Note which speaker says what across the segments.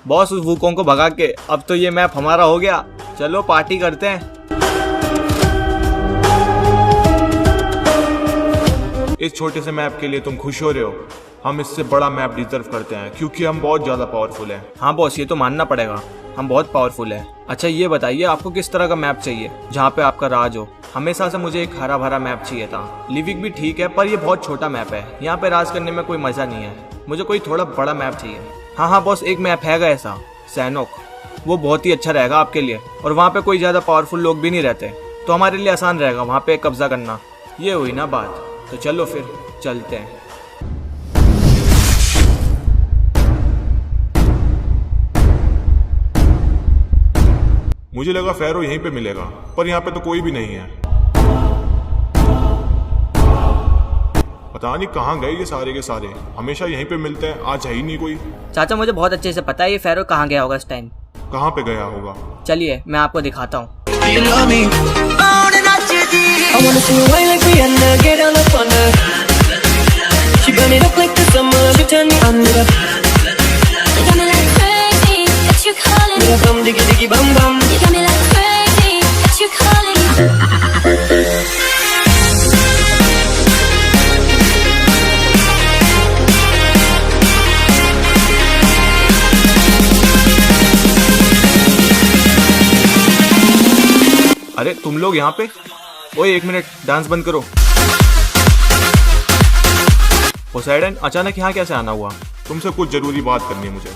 Speaker 1: Boss उस Wukong को भगा के अब तो ये मैप हमारा हो गया। चलो पार्टी करते हैं।
Speaker 2: इस छोटे से मैप के लिए तुम खुश हो रहे हो? हम इससे बड़ा मैप डिजर्व करते हैं क्योंकि हम बहुत ज्यादा पावरफुल हैं।
Speaker 1: हाँ बॉस, ये तो मानना पड़ेगा, हम बहुत पावरफुल है। अच्छा ये बताइए आपको किस तरह का मैप चाहिए जहाँ पे आपका राज हो? हमेशा से मुझे एक हरा भरा मैप चाहिए था। लिविक भी ठीक है पर ये बहुत छोटा मैप है, यहाँ पे राज करने में कोई मजा नहीं है। मुझे कोई थोड़ा बड़ा मैप चाहिए। हाँ बॉस, एक मैप हैगा ऐसा, सैनोक। वो बहुत ही अच्छा रहेगा आपके लिए, और वहाँ पे कोई ज्यादा पावरफुल लोग भी नहीं रहते, तो हमारे लिए आसान रहेगा वहाँ पे कब्जा करना। ये हुई ना बात, तो चलो फिर चलते हैं।
Speaker 2: मुझे लगा फेरो यहीं पे मिलेगा, पर यहाँ पे तो कोई भी नहीं है। पता नहीं कहाँ गए ये सारे के सारे, हमेशा यहीं पे मिलते हैं, आज है ही नहीं कोई।
Speaker 3: चाचा मुझे बहुत अच्छे से पता है ये फेरो कहाँ गया होगा इस टाइम।
Speaker 2: कहाँ पे गया होगा?
Speaker 3: चलिए मैं आपको दिखाता हूँ।
Speaker 1: अरे तुम लोग यहाँ पे? ओए 1 मिनट, डांस बंद करो। पोसेइडन, अचानक यहाँ कैसे आना हुआ?
Speaker 2: तुमसे कुछ जरूरी बात करनी है मुझे।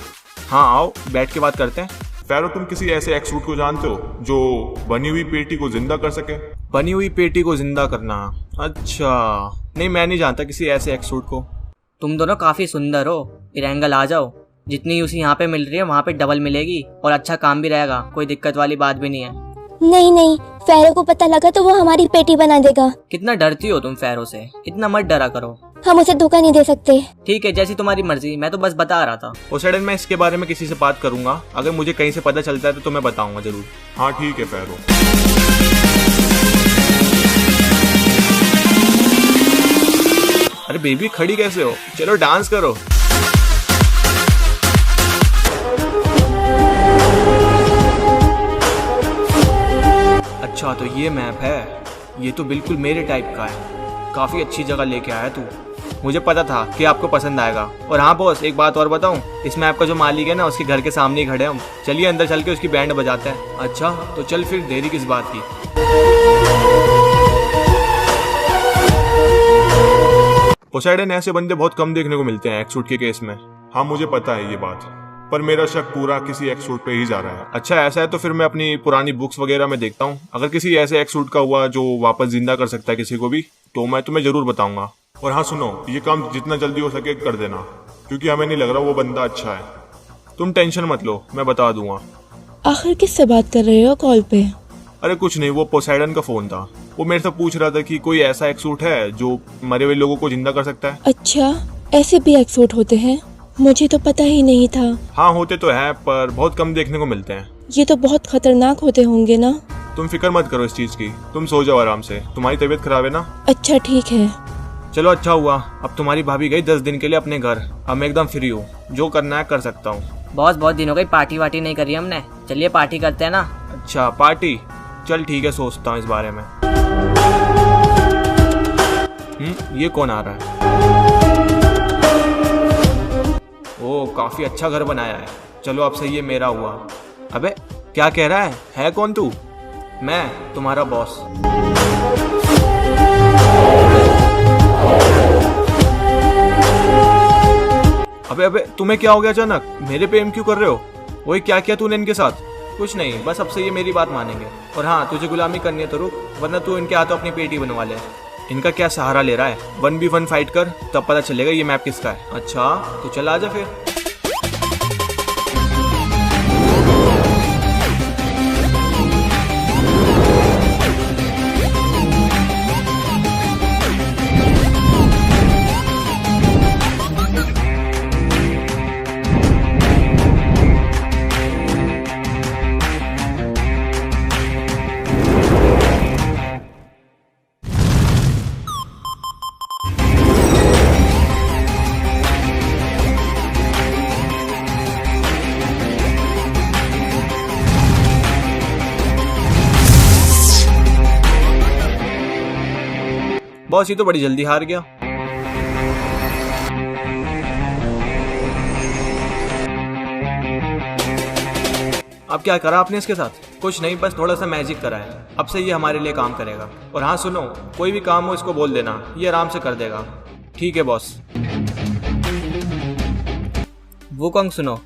Speaker 1: हाँ आओ, बैठ के बात करते हैं।
Speaker 2: फेरो, तुम किसी ऐसे एक्स-रूट को जानते हो जो बनी हुई पेटी को जिंदा कर सके?
Speaker 1: बनी हुई पेटी को जिंदा करना? अच्छा नहीं, मैं नहीं जानता किसी ऐसे एक्स-रूट को।
Speaker 3: तुम दोनों काफी सुंदर हो, इरेंगल आ जाओ। जितनी यूसी यहाँ पे मिल रही है वहाँ पे डबल मिलेगी, और अच्छा काम भी रहेगा, कोई दिक्कत वाली बात भी नहीं है।
Speaker 4: नहीं, फेरो को पता लगा तो वो हमारी पेटी बना देगा।
Speaker 3: कितना डरती हो तुम फेरो से, इतना मत डरा करो।
Speaker 4: हम उसे धोखा नहीं दे सकते।
Speaker 3: ठीक है, जैसी तुम्हारी मर्जी, मैं तो बस बता रहा था।
Speaker 1: पोसेइडन, मैं इसके बारे में किसी से बात करूंगा, अगर मुझे कहीं से पता चलता है तो तुम्हें बताऊंगा जरूर।
Speaker 2: हाँ ठीक है फेरो।
Speaker 1: अरे बेबी खड़ी कैसे हो? चलो डांस करो। अच्छा तो ये मैप है, ये तो बिल्कुल मेरे टाइप का है। काफी अच्छी जगह लेके आया तू, मुझे पता था कि आपको पसंद आएगा। और हाँ बॉस, एक बात और बताऊं, इस मैप का जो मालिक है ना, उसके घर के सामने ही खड़े हम। चलिए अंदर चल के उसकी बैंड बजाते हैं। अच्छा तो चल फिर, देरी किस बात की।
Speaker 2: पोसेइडन, ऐसे बंदे बहुत कम देखने को मिलते हैं एक्स-रूट के केस में। हाँ मुझे पता है ये बात, पर मेरा शक पूरा किसी एक्स-रूट पे ही जा रहा है।
Speaker 1: अच्छा ऐसा है तो फिर मैं अपनी पुरानी बुक्स वगैरह में देखता हूँ, अगर किसी ऐसे एक्स-रूट का हुआ जो वापस जिंदा कर सकता है किसी को भी, तो मैं तुम्हें जरूर बताऊंगा।
Speaker 2: और हाँ सुनो, ये काम जितना जल्दी हो सके कर देना, क्योंकि हमें नहीं लग रहा वो बंदा अच्छा है।
Speaker 1: तुम टेंशन मत लो, मैं बता दूंगा।
Speaker 5: आखिर किससे बात कर रहे हो कॉल पे?
Speaker 1: अरे कुछ नहीं, वो पोसेइडन का फोन था। वो मेरे से पूछ रहा था कि कोई ऐसा एक्स-रूट है जो मरे हुए लोगों को जिंदा कर सकता है।
Speaker 5: अच्छा, ऐसे भी एक्स-रूट होते हैं? मुझे तो पता ही नहीं था।
Speaker 1: हाँ होते तो हैं, पर बहुत कम देखने को मिलते हैं।
Speaker 5: ये तो बहुत खतरनाक होते होंगे ना?
Speaker 1: तुम फिक्र मत करो इस चीज की, तुम सो जाओ आराम से, तुम्हारी तबीयत खराब है ना।
Speaker 5: अच्छा ठीक है।
Speaker 1: चलो अच्छा हुआ, अब तुम्हारी भाभी गई 10 दिन के लिए अपने घर, अब मैं एकदम फ्री हूँ, जो करना है कर सकता हूँ।
Speaker 3: बॉस बहुत दिन हो गई पार्टी वार्टी नहीं करी हमने, चलिए पार्टी करते हैं ना।
Speaker 1: अच्छा पार्टी, चल ठीक है, सोचता हूँ इस बारे में। ये कौन आ रहा है? ओ काफी अच्छा घर बनाया है, चलो अब से ये मेरा हुआ। अबे क्या कह रहा है कौन तू? मैं तुम्हारा बॉस। अबे तुम्हें क्या हो गया अचानक? मेरे पे एम क्यों कर रहे हो? वही क्या किया तूने इनके साथ? कुछ नहीं, बस अब से ये मेरी बात मानेंगे। और हाँ, तुझे गुलामी करनी है तो रुक, वरना तू इनके हाथों अपनी पेटी बनवा ले। इनका क्या सहारा ले रहा है? 1v1 फाइट कर, तब पता चलेगा ये मैप किसका है। अच्छा तो चल आजा फिर। बॉस ये तो बड़ी जल्दी हार गया। अब क्या करा आपने इसके साथ? कुछ नहीं, बस थोड़ा सा मैजिक करा है। अब से ये हमारे लिए काम करेगा। और हाँ सुनो, कोई भी काम हो इसको बोल देना, ये आराम से कर देगा। ठीक है बॉस।
Speaker 3: वुकोंग सुनो,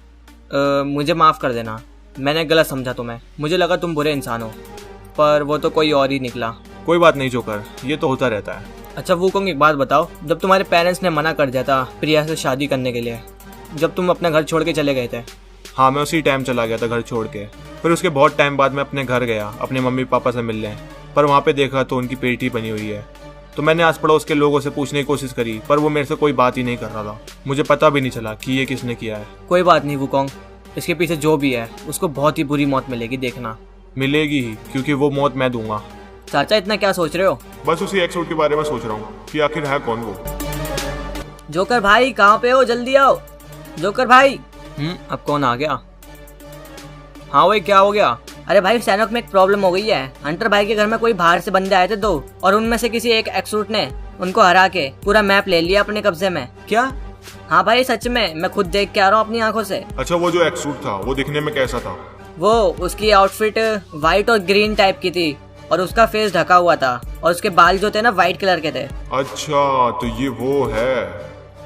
Speaker 3: मुझे माफ़ कर देना, मैंने गलत समझा तुम्हें। मुझे लगा तुम बुरे इंसान हो, पर वो तो कोई और ही निकला।
Speaker 2: कोई बात नहीं जोकर, ये तो होता रहता है।
Speaker 3: अच्छा वुकोंग, एक बात बताओ, जब तुम्हारे पेरेंट्स ने मना कर दिया था प्रिया से शादी करने के लिए, जब तुम अपना घर छोड़ के चले गए थे।
Speaker 2: हाँ, मैं उसी टाइम चला गया था घर छोड़ के। फिर उसके बहुत टाइम बाद मैं अपने घर गया अपने मम्मी पापा से मिलने, पर वहाँ पे देखा तो उनकी पेटी बनी हुई है। तो मैंने आस पड़ोस के लोगों से पूछने की कोशिश करी, पर वो मेरे से कोई बात ही नहीं कर रहा था। मुझे पता भी नहीं चला कि ये किसने किया है।
Speaker 3: कोई बात नहीं वुकोंग, इसके पीछे जो भी है उसको बहुत ही बुरी मौत मिलेगी, देखना।
Speaker 2: मिलेगी ही, क्योंकि वो मौत मैं दूंगा।
Speaker 3: चाचा इतना क्या सोच रहे हो?
Speaker 2: बस उसी एक्सूट के बारे में सोच रहा हूँ कि आखिर है कौन वो।
Speaker 3: जोकर भाई कहाँ पे हो, जल्दी आओ। जोकर भाई।
Speaker 1: अब कौन आ गया? हाँ भाई, क्या हो गया?
Speaker 3: अरे भाई, सैनोक में एक प्रॉब्लम हो गई है। हंटर भाई के घर में कोई बाहर से बंदे आए थे 2, और उनमें से किसी एक एक्सूट ने उनको हरा के पूरा मैप ले लिया अपने कब्जे में।
Speaker 1: क्या?
Speaker 3: हाँ भाई सच में, मैं खुद देख के आ रहा हूँ अपनी आंखों से।
Speaker 2: अच्छा, वो जो एक्सूट था वो दिखने में कैसा था?
Speaker 3: वो उसकी आउटफिट व्हाइट और ग्रीन टाइप की थी, और उसका फेस ढका हुआ था, और उसके बाल जो थे ना व्हाइट कलर के थे।
Speaker 2: अच्छा, तो ये वो है।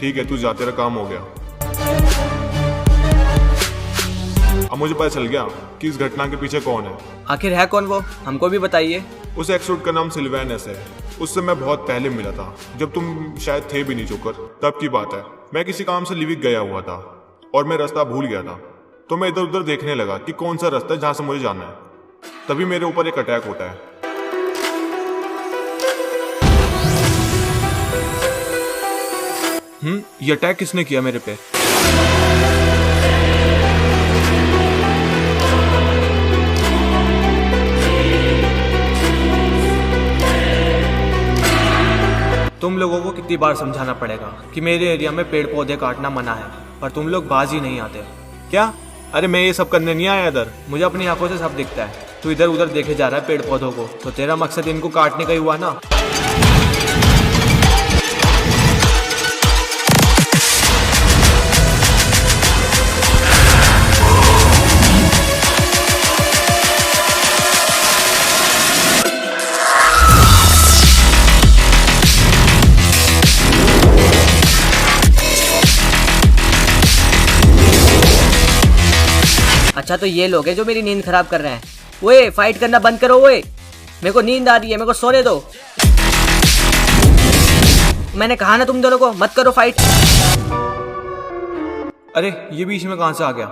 Speaker 2: ठीक है, तू जा, तेरा काम हो गया। अब मुझे पता चल गया कि इस घटना के पीछे कौन है।
Speaker 1: आखिर है कौन वो, हमको भी बताइए।
Speaker 2: उस एक्सूट का नाम सिल्वेनस है। उससे मैं बहुत पहले मिला था, जब तुम शायद थे भी नहीं जोकर, तब की बात है। मैं किसी काम से लिविक गया हुआ था और मैं रास्ता भूल गया था। तो मैं इधर उधर देखने लगा कि कौन सा रास्ता है जहां से मुझे जाना है। तभी मेरे ऊपर एक अटैक होता है।
Speaker 1: ये अटैक किसने किया मेरे पे? तुम लोगों को कितनी बार समझाना पड़ेगा कि मेरे एरिया में पेड़ पौधे काटना मना है, पर तुम लोग बाज ही नहीं आते। क्या? अरे मैं ये सब करने नहीं आया इधर, मुझे अपनी आंखों से सब दिखता है। तू इधर उधर देखे जा रहा है पेड़ पौधों को, तो तेरा मकसद इनको काटने का ही हुआ ना।
Speaker 3: अच्छा तो ये लोग हैं जो मेरी नींद खराब कर रहे हैं। ओए फाइट करना बंद करो, ओए मेरे को नींद आ रही है, मेरे को सोने दो। मैंने कहा ना तुम दोनों को मत करो फाइट।
Speaker 1: अरे ये बीच में कहां से आ गया?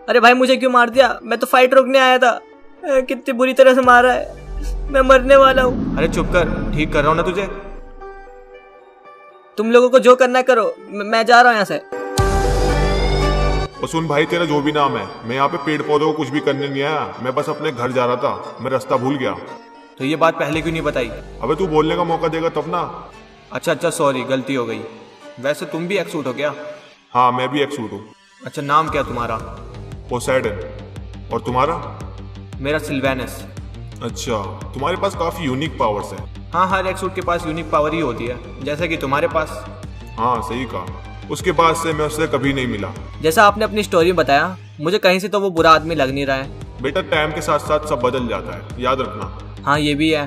Speaker 3: अरे भाई मुझे क्यों मार दिया? मैं तो फाइट रोकने आया था। कितनी बुरी तरह से मारा है, मैं मरने वाला हूँ।
Speaker 1: अरे चुप कर, ठीक कर रहा हूं ना तुझे।
Speaker 3: तुम लोगों को जो करना करो, मैं जा रहा हूँ यहाँ से।
Speaker 2: और सुन भाई, तेरा जो भी नाम है, मैं यहाँ पे पेड़ पौधों को कुछ भी करने नहीं आया। मैं बस अपने घर जा रहा था, मैं रास्ता भूल गया।
Speaker 1: तो ये बात पहले क्यों नहीं बताई?
Speaker 2: अबे तू बोलने का मौका देगा तब ना।
Speaker 1: अच्छा सॉरी, गलती हो गई। वैसे तुम भी एक्सूट हो क्या?
Speaker 2: हाँ, मैं भी एक्सूट हूँ।
Speaker 1: अच्छा, नाम क्या तुम्हारा?
Speaker 2: पोसेइडन। और तुम्हारा?
Speaker 1: मेरा सिल्वेनस।
Speaker 2: अच्छा, तुम्हारे पास काफी यूनिक पावर्स है।
Speaker 1: हाँ, हर एक्सूट के पास यूनिक पावर ही होती है, जैसे कि तुम्हारे पास।
Speaker 2: हाँ सही कहा। उसके बाद से मैं उससे कभी नहीं मिला।
Speaker 3: जैसा आपने अपनी स्टोरी में बताया, मुझे कहीं से तो वो बुरा आदमी लग नहीं रहा है।
Speaker 2: बेटा, टाइम के साथ साथ सब बदल जाता है, याद रखना।
Speaker 1: हाँ ये भी है।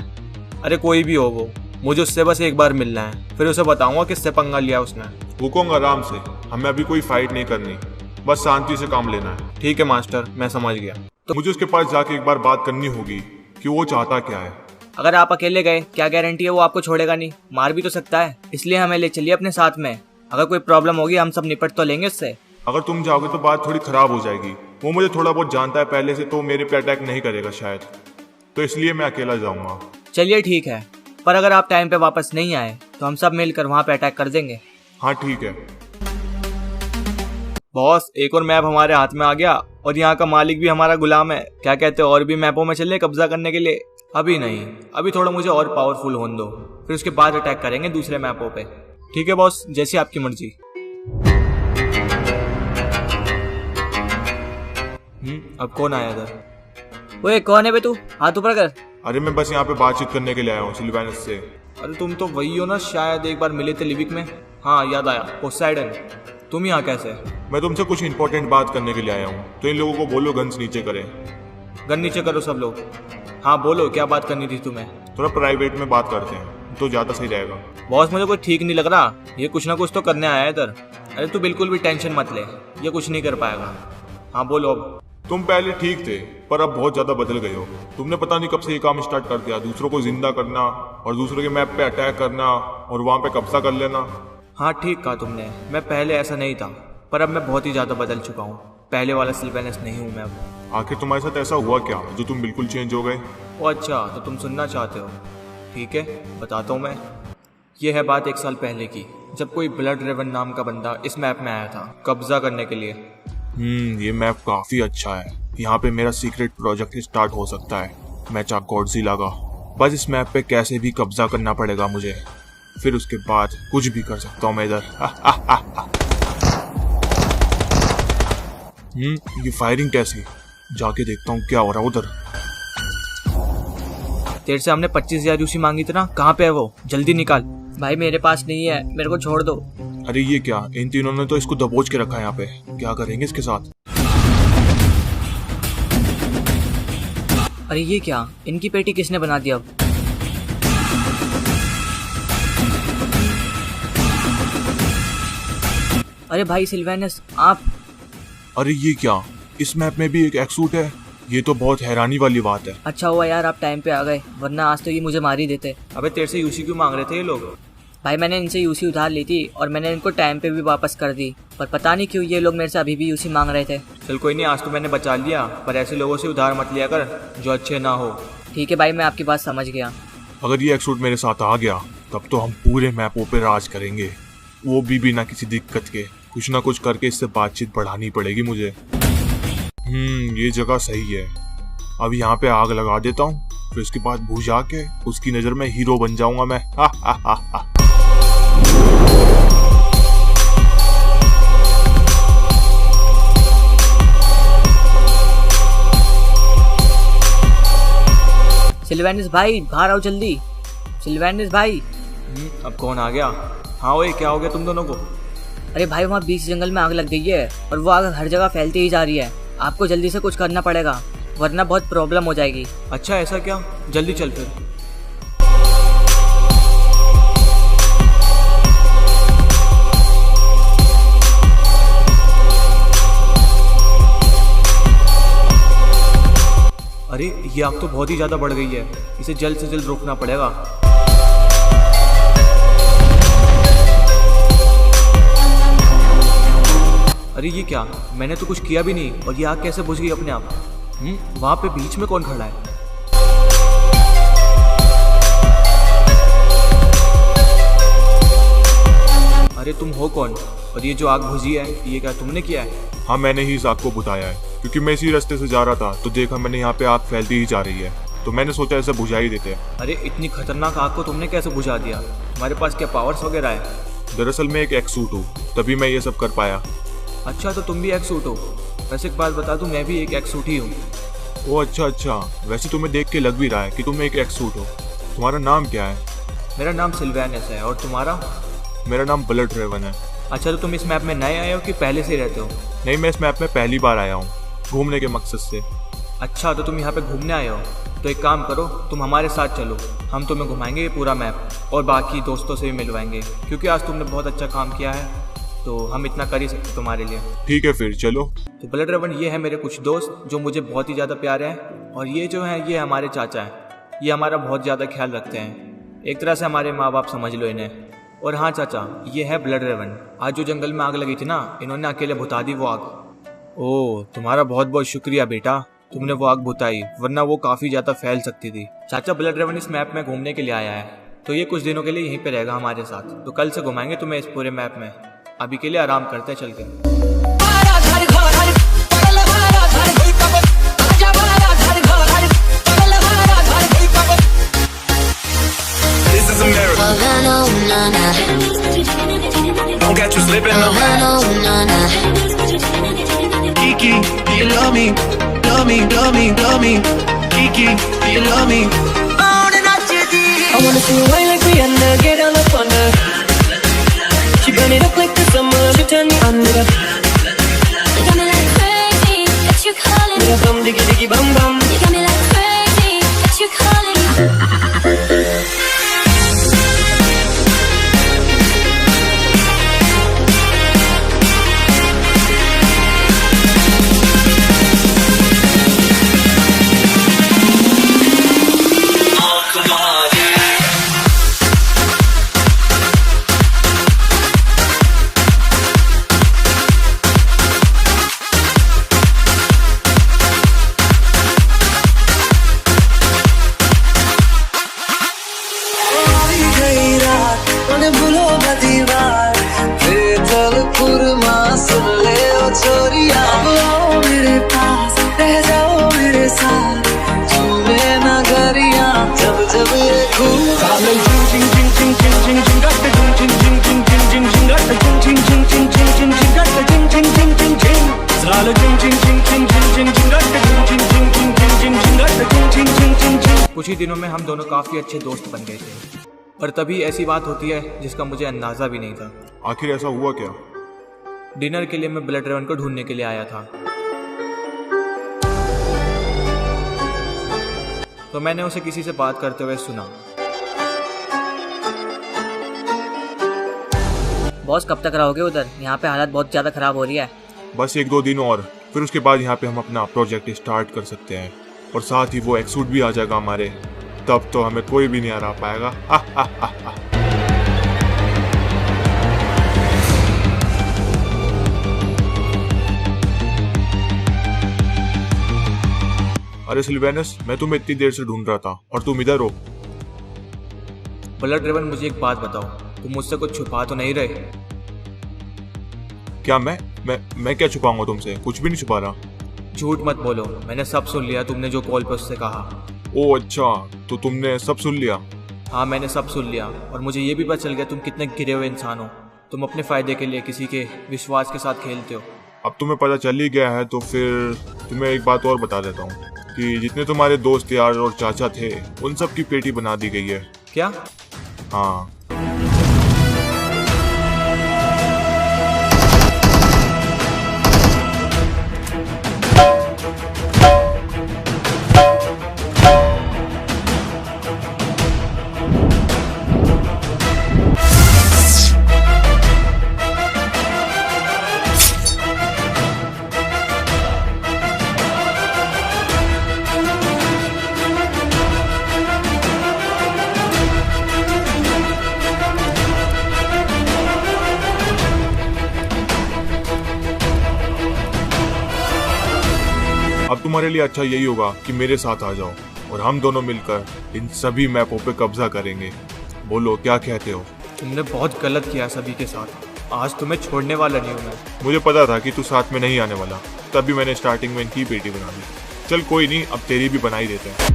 Speaker 1: अरे कोई भी हो वो, मुझे उससे बस एक बार मिलना है, फिर उसे बताऊंगा किससे पंगा लिया उसने।
Speaker 2: रुकोंगा आराम से, हमें अभी कोई फाइट नहीं करनी, बस शांति से काम लेना है।
Speaker 1: ठीक है मास्टर, मैं समझ गया।
Speaker 2: तो मुझे उसके पास जाके एक बार बात करनी होगी कि वो चाहता क्या है।
Speaker 3: अगर आप अकेले गए, क्या गारंटी है वो आपको छोड़ेगा नहीं, मार भी तो सकता है। इसलिए हमें ले चलिए अपने साथ में। अगर कोई प्रॉब्लम होगी हम सब निपट तो लेंगे उससे।
Speaker 2: अगर तुम जाओगे तो बात थोड़ी खराब हो जाएगी। वो मुझे थोड़ा बहुत जानता है पहले से, तो मेरे पे अटैक नहीं करेगा शायद, तो इसलिए मैं अकेला जाऊंगा।
Speaker 3: चलिए ठीक है, पर अगर आप टाइम पे वापस नहीं आए तो हम सब मिलकर वहाँ पे अटैक कर देंगे।
Speaker 2: हाँ ठीक है।
Speaker 1: बॉस, एक और मैप हमारे हाथ में आ गया और यहाँ का मालिक भी हमारा गुलाम है। क्या कहते हो, और भी मैपों में चले कब्जा करने के लिए? अभी नहीं, अभी थोड़ा मुझे और पावरफुल होने दो, फिर उसके बाद अटैक करेंगे दूसरे मैपों पे। ठीक है बॉस, जैसी आपकी मर्जी। अब कौन आया इधर?
Speaker 3: ओए कौन है बे तू? हाथ ऊपर कर।
Speaker 2: अरे मैं बस यहाँ पे बातचीत करने के लिए आया हूँ सिल्वेनस से।
Speaker 1: अरे तुम तो वही हो ना, शायद एक बार मिले थे लिविक में। हाँ याद आया, पोसाइडन। तुम यहाँ कैसे?
Speaker 2: मैं तुमसे कुछ इंपॉर्टेंट बात करने के लिए आया हूँ, तो इन लोगों को बोलो गन्स नीचे करें।
Speaker 1: गन नीचे करो सब लोग। हाँ बोलो, क्या बात करनी थी तुम्हें?
Speaker 2: थोड़ा प्राइवेट में बात करते हैं तो ज्यादा सही रहेगा।
Speaker 1: बॉस मुझे कोई ठीक नहीं लग रहा, ये कुछ ना कुछ तो करने आया है इधर। अरे तू बिल्कुल भी टेंशन मत ले, ये कुछ नहीं कर पाएगा। हाँ बोलो अब।
Speaker 2: तुम पहले ठीक थे पर अब बहुत ज्यादा बदल गए हो। तुमने पता नहीं कब से ये काम स्टार्ट कर दिया, दूसरों को जिंदा करना और दूसरों के मैप पे अटैक करना और वहां पे कब्जा कर लेना।
Speaker 1: हाँ ठीक कहा तुमने, मैं पहले ऐसा नहीं था, पर अब मैं बहुत ही ज़्यादा बदल चुका हूँ। पहले वाला सिल्वेनस नहीं हूँ मैं अब।
Speaker 2: आखिर तुम्हारे साथ ऐसा हुआ क्या जो तुम बिल्कुल चेंज हो गए?
Speaker 1: ओ अच्छा, तो तुम सुनना चाहते हो? ठीक है, बताता हूँ मैं। ये है बात 1 साल पहले की, जब कोई ब्लड रेवन नाम का बंदा इस मैप में आया था कब्जा करने के लिए।
Speaker 2: ये मैप काफी अच्छा है। यहाँ पे मेरा सीक्रेट प्रोजेक्ट स्टार्ट हो सकता है। मैं चाह गॉडजिला का, बस इस मैप पे कैसे भी कब्जा करना पड़ेगा मुझे, फिर उसके बाद कुछ भी कर सकता हूँ मैं इधर। ये फायरिंग कैसी? जाके देखता हूँ क्या हो रहा है उधर।
Speaker 1: तेरे से हमने 25,000 यूसी मांगी थी ना, कहाँ पे है वो? जल्दी निकाल।
Speaker 3: भाई मेरे पास नहीं है, मेरे को छोड़ दो।
Speaker 2: अरे ये क्या, इन तीनों ने तो इसको दबोच के रखा है यहाँ पे। क्या करेंगे इसके साथ?
Speaker 3: अरे ये क्या, इनकी पेटी किसने बना दी अब? अरे भाई सिल्वेनस आप।
Speaker 2: अरे ये क्या, इस मैप में भी एक एक्सूट है? ये तो बहुत हैरानी वाली बात है।
Speaker 3: अच्छा हुआ यार आप टाइम पे आ गए, वरना आज तो ये मुझे मार ही देते।
Speaker 1: अबे तेरे से यूसी क्यों मांग रहे थे ये लोग?
Speaker 3: भाई मैंने इनसे यूसी उधार ली थी और मैंने इनको टाइम पे भी वापस कर दी, पर पता नहीं क्यों ये लोग मेरे से अभी भी यूसी मांग रहे थे।
Speaker 1: चल कोई नहीं, आज तो मैंने बचा लिया, पर ऐसे लोगों से उधार मत लिया कर जो अच्छे ना हो।
Speaker 3: ठीक है भाई, मैं आपकी बात समझ गया।
Speaker 2: अगर ये एक्सूट मेरे साथ आ गया तब तो हम पूरे मैपों पे राज करेंगे, वो भी बिना किसी दिक्कत के। कुछ ना कुछ करके इससे बातचीत बढ़ानी पड़ेगी मुझे। ये जगह सही है। अब यहाँ पे आग लगा देता हूँ, फिर उसके बाद बुझा के उसकी नजर में हीरो बन जाऊंगा मैं।
Speaker 3: सिल्वेनस भाई बाहर आओ जल्दी। सिल्वेनस भाई।
Speaker 1: अब कौन आ गया? हाँ ओए, क्या हो गया तुम दोनों को?
Speaker 3: अरे भाई वहाँ बीच जंगल में आग लग गई है और वो आग हर जगह फैलती ही जा रही है। आपको जल्दी से कुछ करना पड़ेगा, वरना बहुत प्रॉब्लम हो जाएगी।
Speaker 1: अच्छा ऐसा क्या? जल्दी चल फिर। अरे ये आग तो बहुत ही ज्यादा बढ़ गई है, इसे जल्द से जल्द रोकना पड़ेगा। अरे ये क्या, मैंने तो कुछ किया भी नहीं और ये आग कैसे बुझ गई अपने आप? वहां पे बीच में कौन खड़ा है? अरे तुम हो कौन? और ये जो आग बुझी है ये क्या तुमने किया है?
Speaker 2: हाँ मैंने ही इस आग को बुझाया है, क्योंकि मैं इसी रास्ते से जा रहा था तो देखा मैंने यहाँ पे आग फैलती ही जा रही है, तो मैंने सोचा इसे बुझा ही देते हैं।
Speaker 1: अरे इतनी खतरनाक आग को तुमने कैसे बुझा दिया? तुम्हारे पास क्या पावर्स वगैरह है?
Speaker 2: दरअसल मैं एक एक्सूट हूँ, तभी मैं ये सब कर पाया।
Speaker 1: अच्छा तो तुम भी एक्सूट हो? वैसे एक बात बता दूं, मैं भी एक एक्सूट ही हूँ।
Speaker 2: ओ अच्छा, वैसे तुम्हें देख के लग भी रहा है कि तुम एक एक्सूट हो। तुम्हारा नाम क्या है?
Speaker 1: मेरा नाम सिल्वेनस है, और तुम्हारा?
Speaker 2: मेरा नाम ब्लड रेवन है।
Speaker 1: अच्छा तो तुम इस मैप में नए आए हो कि पहले से ही रहते हो?
Speaker 2: नहीं, मैं इस मैप में पहली बार आया हूँ, घूमने के मकसद से।
Speaker 1: अच्छा तो तुम यहाँ पे घूमने आए हो, तो एक काम करो, तुम हमारे साथ चलो, हम तुम्हें घुमाएंगे ये पूरा मैप और बाकी दोस्तों से भी मिलवाएंगे, क्योंकि आज तुमने बहुत अच्छा काम किया है, तो हम इतना कर ही सकते तुम्हारे लिए।
Speaker 2: ठीक है फिर चलो।
Speaker 1: तो ब्लड रेवन ये है मेरे कुछ दोस्त जो मुझे बहुत ही ज़्यादा प्यारे हैं, और ये जो हैं ये हमारे चाचा हैं। ये हमारा बहुत ज़्यादा ख्याल रखते हैं, एक तरह से हमारे माँ बाप समझ लो इन्हें। और हाँ चाचा, ये है ब्लड रेवन। आज जो जंगल में आग लगी थी ना, इन्होंने अकेले बुता दी वो आग। ओह तुम्हारा बहुत बहुत शुक्रिया बेटा, तुमने वो आग बुताई, वरना वो काफ़ी ज़्यादा फैल सकती थी। चाचा ब्लड रेवन इस मैप में घूमने के लिए आया है, तो ये कुछ दिनों के लिए यहीं पे रहेगा हमारे साथ, तो कल से घुमाएंगे तुम्हें इस पूरे मैप में। अभी के लिए आराम करते हैं चल के।
Speaker 6: Don't catch you slipping up. Kiki, do you love me? Love me, love me, love me. Kiki, do you love me? I wanna see you wait like me under, get all up on her. She burn it up like the summer, she turn me on with her.
Speaker 7: You got me like crazy, that you calling.
Speaker 6: With her bum diggy diggy bum bum.
Speaker 7: You got me like crazy, that you calling.
Speaker 6: भूलो दीवार फिर चल कुरमा सुन ले ओ छोरिया आओ मेरे पास रह जाओ मेरे साथ झूमे ना गरिया जब जब ये घूम साले चिंग चिंग चिंग चिंग चिंग चिंग चिंग गट चिंग चिंग चिंग चिंग चिंग चिंग चिंग गट चिंग चिंग चिंग चिंग चिंग चिंग चिंग गट चिंग चिंग चिंग चिंग चिंग साले चिंग चिंग चिंग चिंग चिंग चिंग चिंग गट चिंग चिंग चिंग चिंग चिंग चिंग चिंग गट चिंग चिंग चिंग चिंग चिंग।
Speaker 1: कुछ ही दिनों में हम दोनों काफी अच्छे दोस्त बन गए थे, पर तभी ऐसी बात होती है जिसका मुझे अंदाजा भी नहीं था।
Speaker 2: आखिर ऐसा हुआ क्या?
Speaker 1: डिनर के लिए मैं ब्लड रेवन को ढूंढने के लिए आया था, तो मैंने उसे किसी से बात करते हुए सुना।
Speaker 3: बॉस कब तक रहोगे उधर? यहाँ पे हालत बहुत ज्यादा खराब हो रही है।
Speaker 2: बस 1-2 दिन और, फिर उसके बाद यहाँ पे हम अपना प्रोजेक्ट स्टार्ट कर सकते हैं और साथ ही वो एक्सूट भी आ जाएगा हमारे। तब तो हमें कोई भी नहीं हरा पाएगा। अरे सिल्वेनस, मैं तुम्हें इतनी देर से ढूंढ रहा था और तुम इधर हो।
Speaker 1: ब्लड रेवन, मुझे एक बात बताओ, तुम मुझसे कुछ छुपा तो नहीं रहे?
Speaker 2: क्या मैं क्या छुपाऊंगा तुमसे? कुछ भी नहीं छुपा रहा।
Speaker 1: झूठ मत बोलो, मैंने सब सुन लिया तुमने जो कॉल पे उससे कहा।
Speaker 2: ओ अच्छा, तो तुमने सब सुन लिया?
Speaker 1: हाँ, मैंने सब सुन लिया और मुझे ये भी पता चल गया तुम कितने गिरे हुए इंसान हो। तुम अपने फायदे के लिए किसी के विश्वास के साथ खेलते हो।
Speaker 2: अब तुम्हें पता चल ही गया है तो फिर तुम्हें एक बात और बता देता हूँ कि जितने तुम्हारे दोस्त यार और चाचा थे उन सब की पेटी बना दी गई है।
Speaker 1: क्या?
Speaker 2: हाँ। अब तुम्हारे लिए अच्छा यही होगा कि मेरे साथ आ जाओ और हम दोनों मिलकर इन सभी मैपों पे कब्जा करेंगे। बोलो क्या कहते हो?
Speaker 1: तुमने बहुत गलत किया सभी के साथ। आज तुम्हें छोड़ने वाला नहीं हूँ मैं।
Speaker 2: मुझे पता था कि तू साथ में नहीं आने वाला, तभी मैंने स्टार्टिंग में इनकी पेटी बना दी। चल कोई नहीं, अब तेरी भी बना ही देते हैं।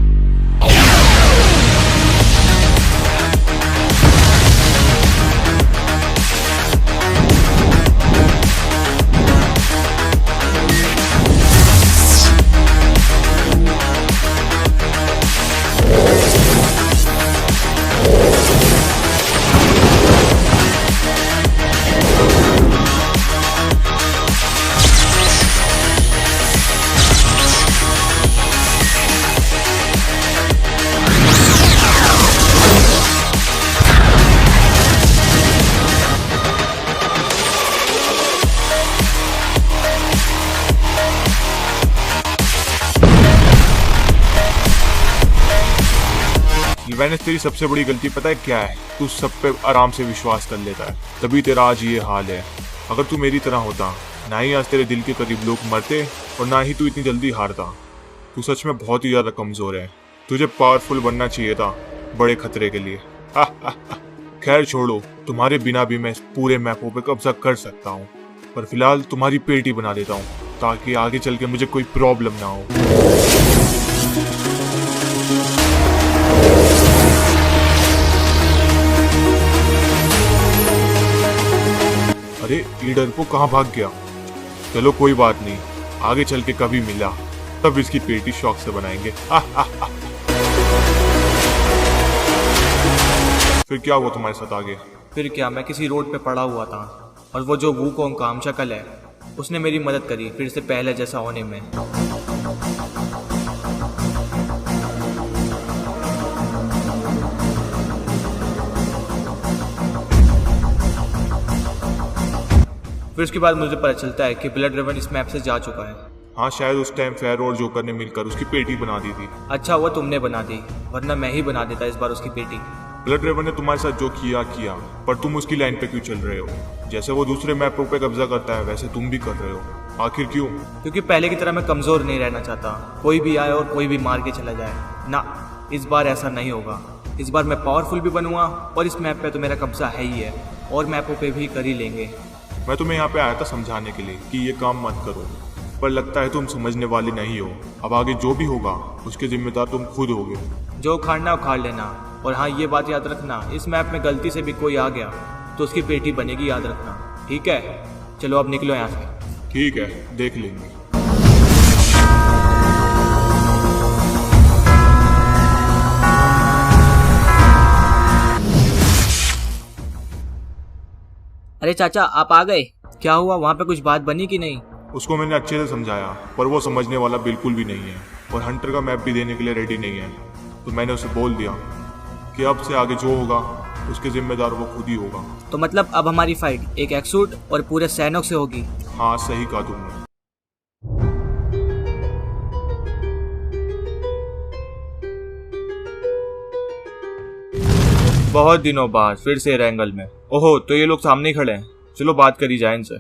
Speaker 2: सिल्वेनस, तेरी सबसे बड़ी गलती पता है क्या है? तू सब पे आराम से विश्वास कर लेता है, तभी तेरा आज ये हाल है। अगर तू मेरी तरह होता, ना ही आज तेरे दिल के करीब लोग मरते और ना ही तू इतनी जल्दी हारता। तू सच में बहुत ही ज्यादा कमजोर है। तुझे पावरफुल बनना चाहिए था बड़े खतरे के लिए। खैर छोड़ो, तुम्हारे बिना भी मैं पूरे मैपों पे कब्जा कर सकता हूँ, पर फिलहाल तुम्हारी पेटी बना देता हूँ ताकि आगे चल के मुझे कोई प्रॉब्लम ना हो। अरे लीडर को कहाँ भाग गया? चलो कोई बात नहीं, आगे चल के कभी मिला तब इसकी पेटी शौक से बनाएंगे। फिर क्या हुआ तुम्हारे साथ आगे?
Speaker 1: फिर क्या, मैं किसी रोड पे पड़ा हुआ था और वो जो वूकोंग काम शक्ल है उसने मेरी मदद करी फिर से पहले जैसा होने में। फिर उसके बाद मुझे पता चलता है कि ब्लड रेवन इस मैप से जा चुका है।
Speaker 2: हाँ, शायद उस टाइम फेरो और जोकर ने मिलकर उसकी पेटी बना दी थी।
Speaker 1: अच्छा वो तुमने बना दी, वरना मैं ही बना देता इस बार उसकी पेटी।
Speaker 2: ब्लड रेवन ने तुम्हारे साथ जो किया, पर तुम उसकी लाइन पे क्यों चल रहे हो? जैसे वो दूसरे मैपों पे कब्जा करता है वैसे तुम भी कर रहे हो, आखिर क्यों?
Speaker 1: क्योंकि पहले की तरह मैं कमजोर नहीं रहना चाहता, कोई भी आए और कोई भी मार के चला जाए ना। इस बार ऐसा नहीं होगा, इस बार मैं पावरफुल भी बनूंगा और इस मैप पे तो मेरा कब्जा है ही है और मैपों पे भी कर ही लेंगे।
Speaker 2: मैं तुम्हें यहाँ पे आया था समझाने के लिए कि ये काम मत करो, पर लगता है तुम समझने वाले नहीं हो। अब आगे जो भी होगा उसके जिम्मेदार तुम खुद होगे।
Speaker 1: जो उखाड़ना उखाड़ लेना, और हाँ ये बात याद रखना, इस मैप में गलती से भी कोई आ गया तो उसकी पेटी बनेगी, याद रखना, ठीक है? चलो अब निकलो यहाँ से।
Speaker 2: ठीक है, देख लेंगे।
Speaker 3: अरे चाचा आप आ गए?
Speaker 1: क्या हुआ, वहाँ पे कुछ बात बनी कि नहीं?
Speaker 2: उसको मैंने अच्छे से समझाया पर वो समझने वाला बिल्कुल भी नहीं है और हंटर का मैप भी देने के लिए रेडी नहीं है। तो मैंने उसे बोल दिया कि अब से आगे जो होगा उसके जिम्मेदार वो खुद ही होगा।
Speaker 3: तो मतलब अब हमारी फाइट एक एक्सूट और पूरे सैनिक से होगी?
Speaker 2: हाँ, सही कहा तुमने।
Speaker 1: बहुत दिनों बाद फिर से एंगल में। ओहो, तो ये लोग सामने ही खड़े हैं, चलो बात करी जाए इनसे।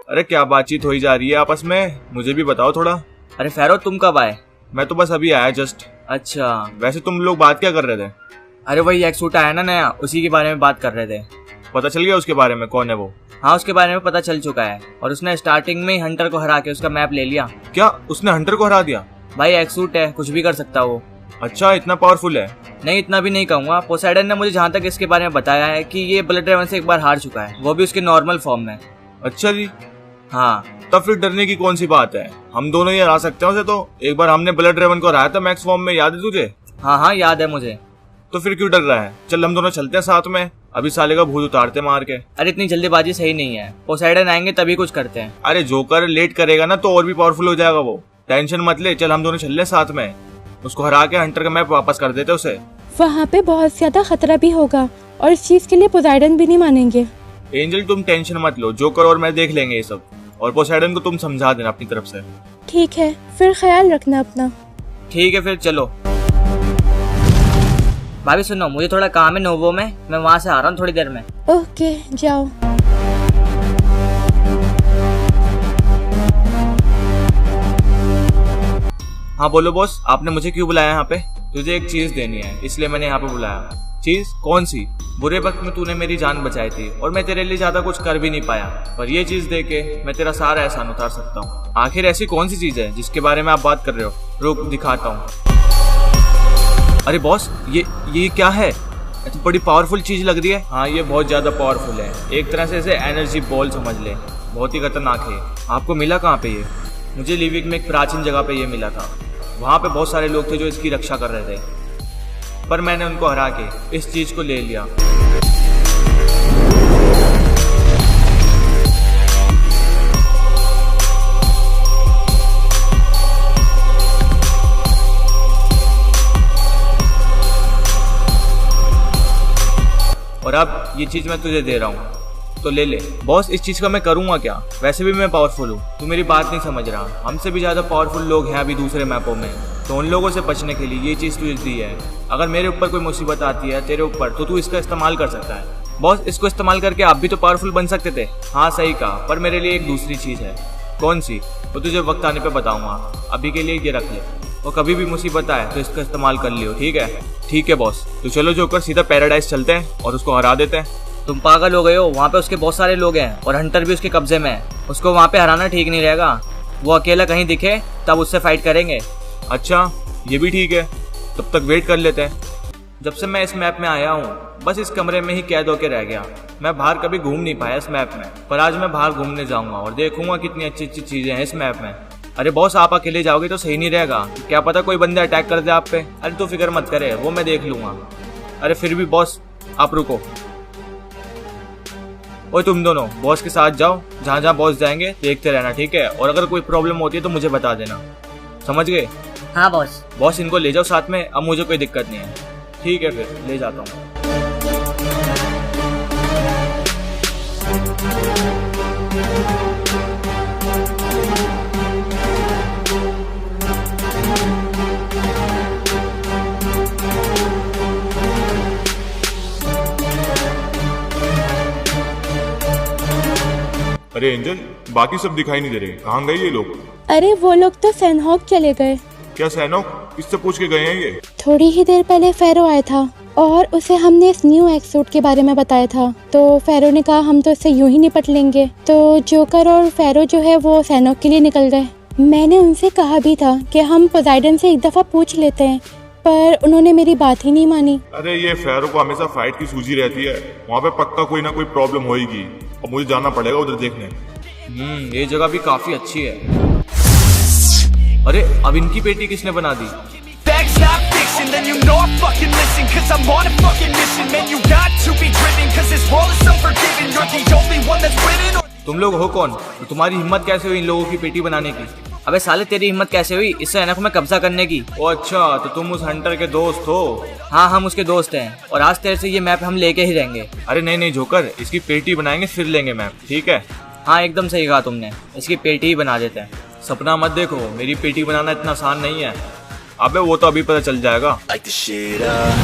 Speaker 1: अरे क्या बातचीत हो ही जा रही है आपस में, मुझे भी बताओ थोड़ा।
Speaker 3: अरे फेरो तुम कब आए?
Speaker 1: मैं तो बस अभी आया जस्ट।
Speaker 3: अच्छा,
Speaker 1: वैसे तुम लोग बात क्या कर रहे थे?
Speaker 3: अरे वही एक्सूट आया ना नया, उसी के बारे में बात कर रहे थे।
Speaker 1: पता चल गया उसके बारे में, कौन है वो?
Speaker 3: हाँ उसके बारे में पता चल चुका है और उसने स्टार्टिंग में ही हंटर को हरा के उसका मैप ले लिया।
Speaker 1: क्या उसने हंटर को हरा दिया?
Speaker 3: भाई एक्सूट है, कुछ भी कर सकता वो।
Speaker 1: अच्छा, इतना पावरफुल है?
Speaker 3: नहीं इतना भी नहीं कहूंगा। पोसाइडन ने मुझे जहाँ तक इसके बारे में बताया है कि ये ब्लड रेवन से एक बार हार चुका है, वो भी उसके नॉर्मल फॉर्म में।
Speaker 1: अच्छा जी।
Speaker 3: हाँ
Speaker 1: तब फिर डरने की कौन सी बात है, हम दोनों ही हरा सकते हैं उसे। तो एक बार हमने ब्लड रेवन को हराया था मैक्स फॉर्म में, याद है तुझे?
Speaker 3: हाँ याद है मुझे।
Speaker 1: तो फिर क्यों डर रहा है? चल हम दोनों चलते हैं साथ में, अभी साले का भूत उतारते मार के।
Speaker 3: अरे इतनी जल्दीबाजी सही नहीं है, पोसाइडन आएंगे तभी कुछ करते हैं।
Speaker 1: अरे जोकर लेट करेगा ना तो और भी पावरफुल हो जाएगा वो, टेंशन मत ले। चल हम दोनों चल ले साथ में, उसको हरा के हंटर का मैप वापस कर देते उसे।
Speaker 5: वहाँ पे बहुत ज्यादा खतरा भी होगा और इस चीज के लिए पोसाइडन भी नहीं मानेंगे।
Speaker 1: एंजल तुम टेंशन मत लो, जोकर और मैं देख लेंगे ये सब, और पोसाइडन को तुम समझा देना अपनी तरफ से।
Speaker 5: ठीक है, फिर ख्याल रखना अपना।
Speaker 3: ठीक है फिर चलो। भाभी सुनो, मुझे थोड़ा काम है नोवो में, मैं वहाँ से आ रहा हूँ थोड़ी देर में।
Speaker 5: ओके जाओ।
Speaker 1: हाँ बोलो बॉस, आपने मुझे क्यों बुलाया यहाँ पे? तुझे एक चीज देनी है इसलिए मैंने यहाँ पे बुलाया। चीज कौन सी? बुरे वक्त में तूने मेरी जान बचाई थी और मैं तेरे लिए ज्यादा कुछ कर भी नहीं पाया, पर ये चीज दे के मैं तेरा सारा एहसान उतार सकता हूँ। आखिर ऐसी कौन सी चीज है जिसके बारे में आप बात कर रहे हो? रुक दिखाता हूँ। अरे बॉस ये क्या है? तो बड़ी पावरफुल चीज लग रही है। हाँ ये बहुत ज्यादा पावरफुल है, एक तरह से इसे एनर्जी बॉल समझ ले, बहुत ही खतरनाक है। आपको मिला कहाँ पे ये? मुझे लिविक में एक प्राचीन जगह पे ये मिला था, वहाँ पे बहुत सारे लोग थे जो इसकी रक्षा कर रहे थे, पर मैंने उनको हरा के इस चीज को ले लिया। और अब ये चीज मैं तुझे दे रहा हूँ तो ले ले। बॉस इस चीज का मैं करूंगा क्या? वैसे भी मैं पावरफुल हूँ, तू मेरी बात नहीं समझ रहा। हमसे भी ज्यादा पावरफुल लोग हैं अभी दूसरे मैपों में, तो उन लोगों से बचने के लिए ये चीज तुझे दी है। अगर मेरे ऊपर कोई मुसीबत आती है तेरे ऊपर, तो तू इसका इस्तेमाल कर सकता है। बॉस इसको इस्तेमाल करके आप भी तो पावरफुल बन सकते थे। हाँ सही कहा, पर मेरे लिए एक दूसरी चीज है। कौन सी? वो तुझे वक्त आने पर बताऊंगा, अभी के लिए ये रख ले, और कभी भी मुसीबत आए तो इसका इस्तेमाल कर लियो, ठीक है? ठीक है बॉस, तो चलो जोकर सीधा पैराडाइज चलते हैं और उसको हरा देते हैं।
Speaker 3: तुम पागल हो गए हो, वहाँ पे उसके बहुत सारे लोग हैं और हंटर भी उसके कब्जे में है। उसको वहाँ पे हराना ठीक नहीं रहेगा, वो अकेला कहीं दिखे तब उससे फाइट करेंगे।
Speaker 1: अच्छा ये भी ठीक है, तब तक वेट कर लेते हैं। जब से मैं इस मैप में आया हूँ बस इस कमरे में ही कैद होके रह गया। मैं बाहर कभी घूम नहीं पाया इस मैप में, पर आज मैं बाहर घूमने जाऊंगा और देखूंगा कितनी अच्छी अच्छी चीजें हैं इस मैप में। अरे बॉस आप अकेले जाओगे तो सही नहीं रहेगा, क्या पता कोई बंदे अटैक कर दे आप पे। अरे तू फिक्र मत करे, वो मैं देख लूंगा। अरे फिर भी बॉस आप रुको। ओए तुम दोनों बॉस के साथ जाओ, जहाँ जहाँ बॉस जाएंगे देखते रहना, ठीक है? और अगर कोई प्रॉब्लम होती है तो मुझे बता देना, समझ गए?
Speaker 3: हाँ बॉस।
Speaker 1: बॉस इनको ले जाओ साथ में, अब मुझे कोई दिक्कत नहीं है। ठीक है फिर ले जाता हूँ।
Speaker 2: अरे एंजल, बाकी सब दिखाई नहीं दे रहे, कहाँ गए ये लोग?
Speaker 5: अरे वो लोग तो सैनहॉक चले गए।
Speaker 2: क्या सैनोक किससे पूछ के गए हैं ये?
Speaker 5: थोड़ी ही देर पहले फेरो आया था और उसे हमने इस न्यू एक्सूट के बारे में बताया था, तो फेरो ने कहा हम तो इससे यूं ही निपट लेंगे। तो जोकर और फेरो जो है वो सैनहॉक के लिए निकल गए। मैंने उनसे कहा भी था कि हम पोसाइडन से एक दफा पूछ लेते हैं, पर उन्होंने मेरी बात ही नहीं मानी।
Speaker 2: अरे ये फेरो को हमेशा फाइट की सूझी रहती है, वहाँ पे पक्का कोई ना कोई प्रॉब्लम होगी और मुझे जाना पड़ेगा उधर देखने।
Speaker 1: ये जगह भी काफी अच्छी है। अरे अब इनकी पेटी किसने बना दी?
Speaker 8: Facts not fiction, then you know I fucking listen, cause I'm on a fucking mission, man, you got to be driven, cause this world is unforgiving, you're the only one that's winning.
Speaker 1: तुम लोग हो कौन? तो तुम्हारी हिम्मत कैसे हुई इन लोगों की पेटी बनाने की?
Speaker 3: अबे साले तेरी हिम्मत कैसे हुई इस सैनक में कब्जा करने की?
Speaker 1: ओ अच्छा, तो तुम उस हंटर के दोस्त हो?
Speaker 3: हाँ हम उसके दोस्त हैं और आज तेरे से ये मैप हम लेके ही रहेंगे।
Speaker 1: अरे नहीं नहीं जोकर, इसकी पेटी बनाएंगे फिर लेंगे मैप, ठीक है?
Speaker 3: हाँ एकदम सही कहा तुमने, इसकी पेटी ही बना देते हैं।
Speaker 1: सपना मत देखो, मेरी पेटी बनाना इतना आसान नहीं है। अबे वो तो अभी पता चल जाएगा।
Speaker 8: Like the shit up.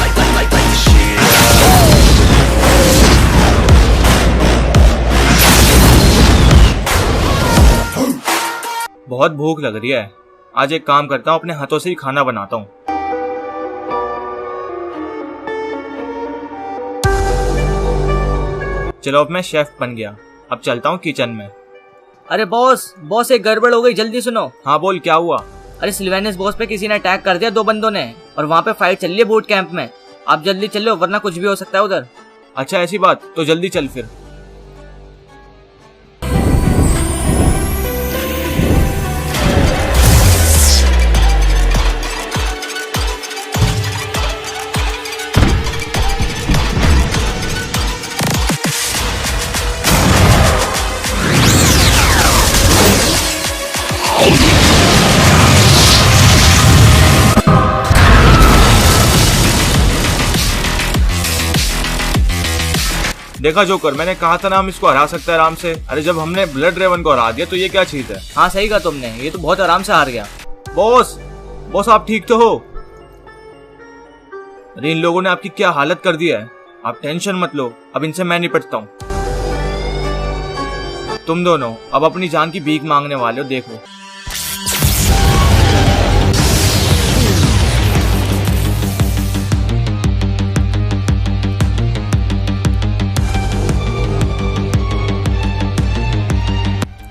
Speaker 8: Like the shit
Speaker 1: बहुत भूख लग रही है, आज एक काम करता हूँ, अपने हाथों से ही खाना बनाता हूँ। चलो अब मैं शेफ बन गया, अब चलता हूँ किचन में।
Speaker 3: अरे बॉस बॉस एक गड़बड़ हो गई, जल्दी सुनो।
Speaker 1: हाँ बोल, क्या हुआ?
Speaker 3: अरे सिल्वेनियस बॉस पे किसी ने अटैक कर दिया, 2 बंदों ने, और वहाँ पे फाइट चल रही है बूट कैंप में। आप जल्दी चलो वरना कुछ भी हो सकता है उधर।
Speaker 1: अच्छा ऐसी बात, तो जल्दी चल फिर। देखा जोकर, मैंने कहा था ना हम इसको हरा सकते हैं आराम से। अरे जब हमने ब्लड रेवन को हरा दिया तो ये क्या चीज है?
Speaker 3: हाँ सही कहा तुमने, ये तो बहुत आराम से हार गया।
Speaker 1: बॉस आप ठीक तो हो? अरे इन लोगों ने आपकी क्या हालत कर दी है। आप टेंशन मत लो, अब इनसे मैं निपटता हूँ। तुम दोनों अब अपनी जान की भीख मांगने वाले हो, देखो।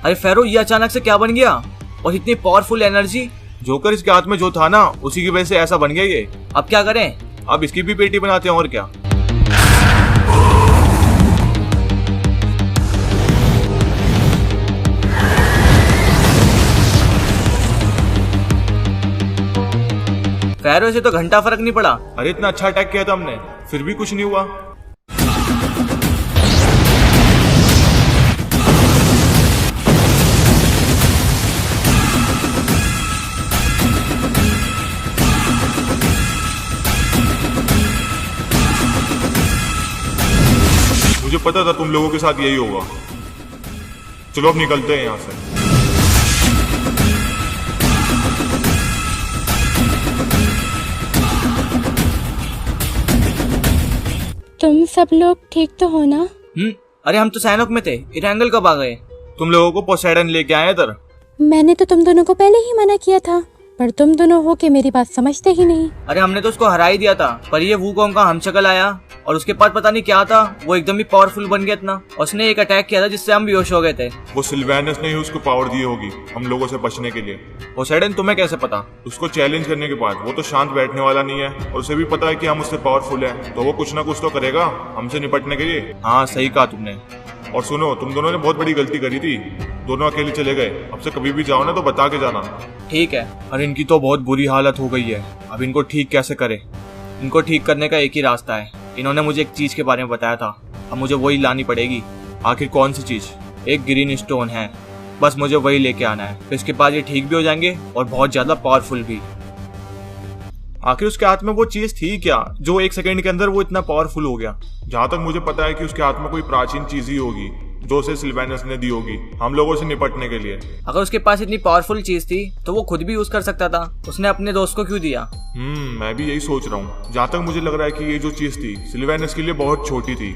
Speaker 1: अरे फेरो, ये अचानक से क्या बन गया? और इतनी पावरफुल एनर्जी?
Speaker 2: जोकर इसके हाथ में जो था ना, उसी की वजह से ऐसा बन गया ये।
Speaker 3: अब क्या करें?
Speaker 2: अब इसकी भी पेटी बनाते हैं और क्या।
Speaker 3: फेरो से तो घंटा फर्क नहीं पड़ा।
Speaker 2: अरे इतना अच्छा अटैक किया था हमने, फिर भी कुछ नहीं हुआ। मुझे पता था तुम लोगों के साथ यही होगा। चलो अब निकलते हैं यहाँ से।
Speaker 5: तुम सब लोग ठीक तो हो ना?
Speaker 3: अरे हम तो सैनक में थे, इरेंगल कब आ गए?
Speaker 1: तुम लोगों को पोसेडन लेके आए इधर।
Speaker 5: मैंने तो तुम दोनों को पहले ही मना किया था, पर तुम दोनों हो के मेरी बात समझते ही नहीं।
Speaker 3: अरे हमने तो उसको हरा ही दिया था, पर ये वूकोंग का हमशक्ल आया और उसके पास पता नहीं क्या था, वो एकदम ही पावरफुल बन गया इतना। उसने एक अटैक किया था जिससे हम बेहोश हो गए थे।
Speaker 2: वो सिल्वेनस ने ही उसको पावर दी होगी हम लोगों से बचने के लिए।
Speaker 1: पोसेडन तुम्हें कैसे पता?
Speaker 2: उसको चैलेंज करने के बाद वो तो शांत बैठने वाला नहीं है और उसे भी पता है कि हम उससे पावरफुल हैं, तो वो कुछ ना कुछ तो करेगा हमसे निपटने के लिए।
Speaker 1: हाँ सही कहा तुमने।
Speaker 2: और सुनो, तुम दोनों ने बहुत बड़ी गलती करी थी, दोनों अकेले चले गए। अब से कभी भी जाओ ना तो बता के जाना।
Speaker 3: ठीक है।
Speaker 1: और इनकी तो बहुत बुरी हालत हो गई है, अब इनको ठीक कैसे करें? इनको ठीक करने का एक ही रास्ता है। इन्होंने मुझे एक चीज के बारे में बताया था, अब मुझे वही लानी पड़ेगी। आखिर कौन सी चीज? एक ग्रीन स्टोन है, बस मुझे वही लेके आना है। फिर इसके बाद ये ठीक भी हो जाएंगे और बहुत ज्यादा पावरफुल भी।
Speaker 2: आखिर उसके हाथ में वो चीज थी क्या जो 1 सेकंड के अंदर वो इतना पावरफुल हो गया? जहां तक मुझे पता है कि उसके हाथ में कोई प्राचीन चीज ही होगी जो उसे सिल्वेनस ने दी होगी हम लोगों से निपटने के लिए।
Speaker 3: अगर उसके पास इतनी पावरफुल चीज थी तो वो खुद भी यूज कर सकता था, उसने अपने दोस्त को क्यों दिया?
Speaker 2: मैं भी यही सोच रहा हूँ। जहां तक मुझे लग रहा है कि ये जो चीज थी सिल्वेनस के लिए बहुत छोटी थी,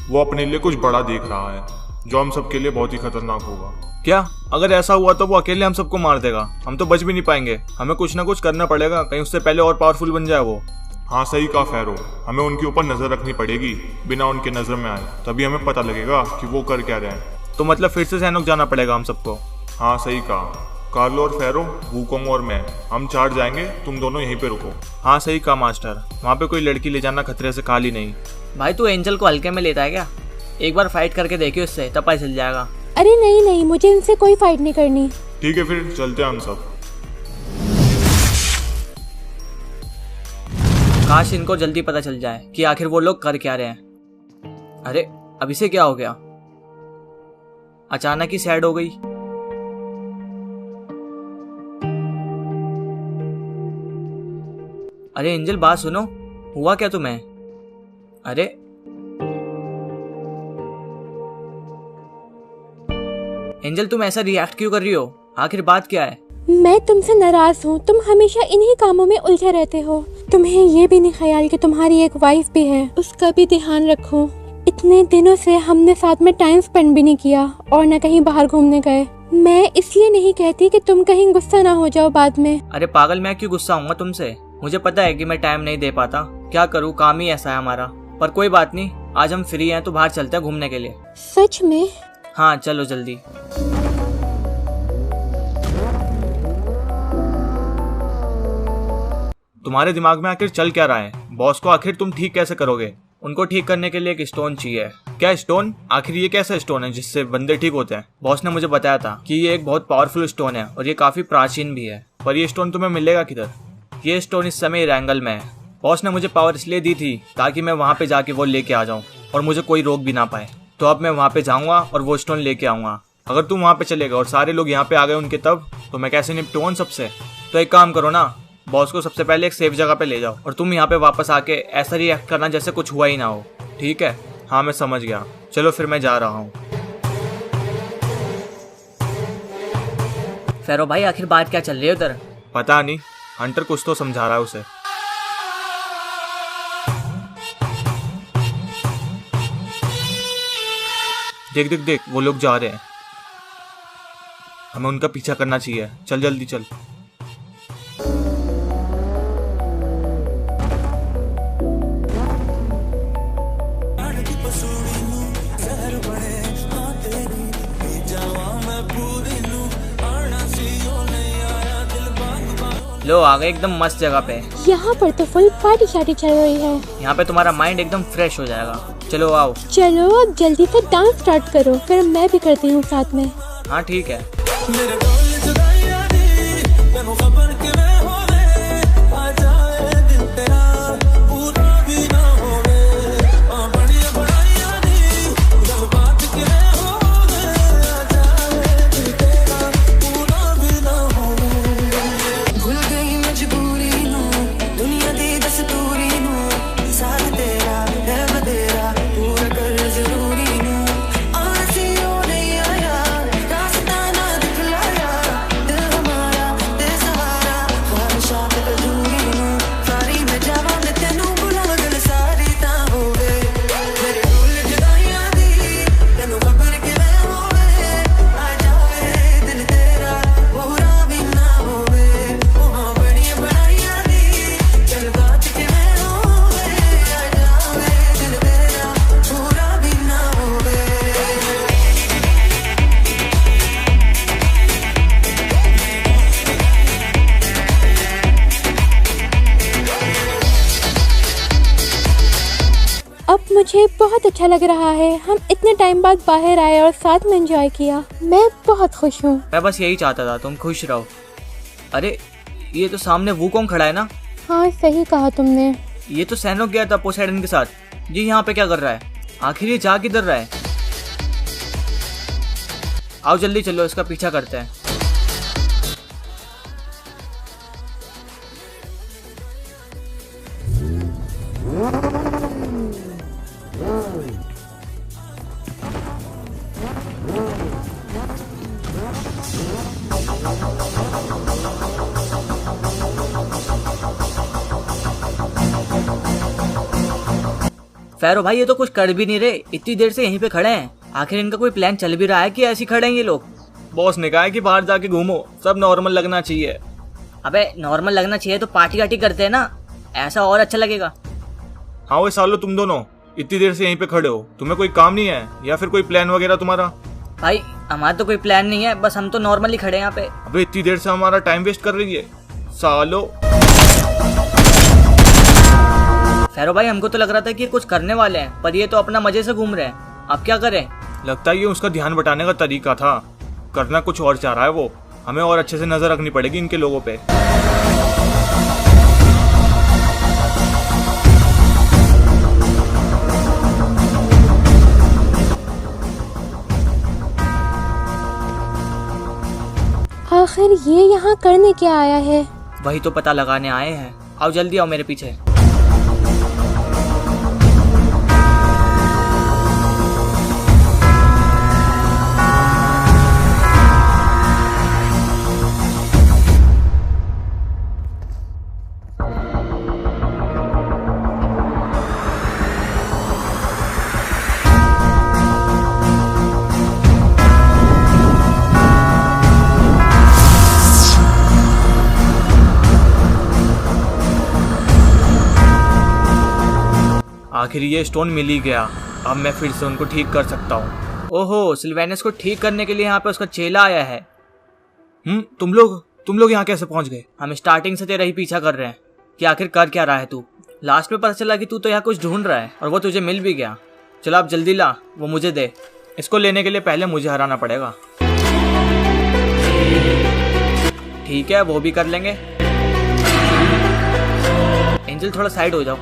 Speaker 2: वो अपने लिए कुछ बड़ा देख रहा है जो हम सबके लिए बहुत ही खतरनाक होगा।
Speaker 1: क्या? अगर ऐसा हुआ तो वो अकेले हम सबको मार देगा, हम तो बच भी नहीं पाएंगे। हमें कुछ ना कुछ करना पड़ेगा, कहीं उससे पहले और पावरफुल बन जाए वो।
Speaker 2: हाँ सही कहा फेरो, हमें उनके ऊपर नजर रखनी पड़ेगी बिना उनके नजर में आए, तभी हमें पता लगेगा कि वो कर क्या रहे हैं।
Speaker 1: तो मतलब फिर से सैनोक जाना पड़ेगा हम सबको?
Speaker 2: हाँ सही कहा। कार्लो और फेरो, वूकोंग और मैं, हम 4 जाएंगे, तुम दोनों यहीं पे रुको।
Speaker 1: हाँ सही कहा मास्टर, वहाँ पे कोई लड़की ले जाना खतरे से खाली नहीं।
Speaker 3: भाई तू एंजल को हल्के में लेता है क्या? एक बार फाइट करके देखियो उससे, तब पता चल जाएगा।
Speaker 5: अरे नहीं नहीं, मुझे इनसे कोई फाइट नहीं करनी।
Speaker 2: ठीक है फिर चलते हैं हम सब।
Speaker 3: काश इनको जल्दी पता चल जाए कि आखिर वो लोग कर क्या रहे हैं। अरे अब इसे क्या हो गया? अचानक ही सैड हो गई। अरे एंजल बात सुनो, हुआ क्या तुम्हें? अरे एंजल तुम ऐसा रिएक्ट क्यों कर रही हो? आखिर बात क्या है?
Speaker 5: मैं तुमसे नाराज हूँ, तुम हमेशा इन्हीं कामों में उलझे रहते हो। तुम्हें ये भी नहीं ख्याल कि तुम्हारी एक वाइफ भी है, उसका भी ध्यान रखो। इतने दिनों से हमने साथ में टाइम स्पेंड भी नहीं किया और न कहीं बाहर घूमने गए। मैं इसलिए नहीं कहती कि तुम कहीं गुस्सा ना हो जाओ बाद में।
Speaker 3: अरे पागल, मैं क्यों गुस्सा हूँ तुमसे? मुझे पता है कि मैं टाइम नहीं दे पाता, क्या करूँ, काम ही ऐसा है हमारा। पर कोई बात नहीं, आज हम फ्री हैं तो बाहर चलते हैं घूमने के लिए।
Speaker 5: सच में?
Speaker 3: हाँ चलो जल्दी।
Speaker 1: तुम्हारे दिमाग में आखिर चल क्या रहा है? बॉस को आखिर तुम ठीक कैसे करोगे? उनको ठीक करने के लिए एक स्टोन चाहिए। क्या स्टोन? आखिर ये कैसा स्टोन है जिससे बंदे ठीक होते हैं? बॉस ने मुझे बताया था कि ये एक बहुत पावरफुल स्टोन है और ये काफी प्राचीन भी है। पर ये स्टोन तुम्हें मिलेगा किधर? ये स्टोन इस समय रैंगल में है। बॉस ने मुझे पावर इसलिए दी थी ताकि मैं वहाँ पे जाके वो लेके आ जाऊँ और मुझे कोई रोक भी ना पाए। तो अब मैं वहाँ पे जाऊँगा और वो स्टोन लेके आऊँगा। अगर तुम वहाँ पे चलेगा और सारे लोग यहाँ पे आ गए उनके, तब तो मैं कैसे निपटूँ उन सबसे? तो एक काम करो ना, बॉस को सबसे पहले एक सेफ जगह पे ले जाओ और तुम यहाँ पे वापस आके ऐसा रिएक्ट करना जैसे कुछ हुआ ही ना हो, ठीक है? हाँ मैं समझ गया, चलो फिर मैं जा रहा हूँ।
Speaker 3: फेरो भाई आखिर बात क्या चल रही है उधर?
Speaker 1: पता नहीं, हंटर कुछ तो समझा रहा है उसे। देख देख देख, वो लोग जा रहे हैं, हमें उनका पीछा करना चाहिए। चल जल्दी चल।
Speaker 3: लो आ गए एकदम मस्त जगह पे।
Speaker 5: यहाँ पर तो फुल पार्टी शार्टी चल रही है।
Speaker 3: यहाँ पे तुम्हारा माइंड एकदम फ्रेश हो जाएगा। चलो आओ।
Speaker 5: चलो अब जल्दी से डांस स्टार्ट करो, फिर मैं भी करती हूँ साथ में।
Speaker 3: हाँ ठीक है।
Speaker 5: अब मुझे बहुत अच्छा लग रहा है। हम इतने टाइम बाद बाहर आए और साथ में एंजॉय किया। मैं बहुत खुश हूँ।
Speaker 3: मैं बस यही चाहता था तुम खुश रहो। अरे ये तो सामने वुकोंग खड़ा है ना?
Speaker 5: हाँ सही कहा तुमने।
Speaker 3: ये तो सैनोक गया था पोसेइडन के साथ। जी यहाँ पे क्या कर रहा है? आखिर ये जा किधर रहा है? आओ जल्दी चलो, इसका पीछा करते हैं। फैरो भाई ये तो कुछ कर भी नहीं रहे, इतनी देर से यहीं पे खड़े हैं। आखिर इनका कोई प्लान चल भी रहा है कि ऐसे ही खड़े हैं ये लोग?
Speaker 1: बॉस ने कहा है कि बाहर जाके घूमो, सब नॉर्मल लगना चाहिए।
Speaker 3: अबे नॉर्मल लगना चाहिए तो पार्टी वार्टी करते हैं ना, ऐसा और अच्छा लगेगा।
Speaker 1: हाँ वो सालो तुम दोनों इतनी देर से यहीं पे खड़े हो, तुम्हें कोई काम नहीं है या फिर कोई प्लान वगैरह तुम्हारा?
Speaker 3: भाई हमारा तो कोई प्लान नहीं है, बस हम तो नॉर्मली खड़े हैं यहाँ पे।
Speaker 1: अबे इतनी देर से हमारा टाइम वेस्ट कर रही है सालो।
Speaker 3: फैरो भाई हमको तो लग रहा था कि ये कुछ करने वाले हैं, पर ये तो अपना मजे से घूम रहे हैं। अब क्या करें?
Speaker 1: लगता है ये उसका ध्यान बटाने का तरीका था, करना कुछ और चाह रहा है वो। हमें और अच्छे से नजर रखनी पड़ेगी इनके लोगों पे।
Speaker 5: आखिर ये यहाँ करने क्या आया है?
Speaker 3: वही तो पता लगाने आए हैं। आओ जल्दी आओ मेरे पीछे।
Speaker 1: आखिर ये स्टोन मिल ही गया, अब मैं फिर से उनको ठीक कर सकता हूँ।
Speaker 3: ओहो, सिल्वेनस को ठीक करने के लिए यहाँ पे उसका चेला आया है।
Speaker 1: तुम लोग यहाँ कैसे पहुँच गए?
Speaker 3: हम स्टार्टिंग से तेरा ही पीछा कर रहे हैं कि आखिर कर क्या रहा है तू। लास्ट में पता चला कि तू तो यहाँ कुछ ढूंढ रहा है और वो तुझे मिल भी गया। चलो आप जल्दी ला, वो मुझे दे।
Speaker 1: इसको लेने के लिए पहले मुझे हराना पड़ेगा।
Speaker 3: ठीक है वो भी कर लेंगे। एंजल थोड़ा साइड हो जाओ।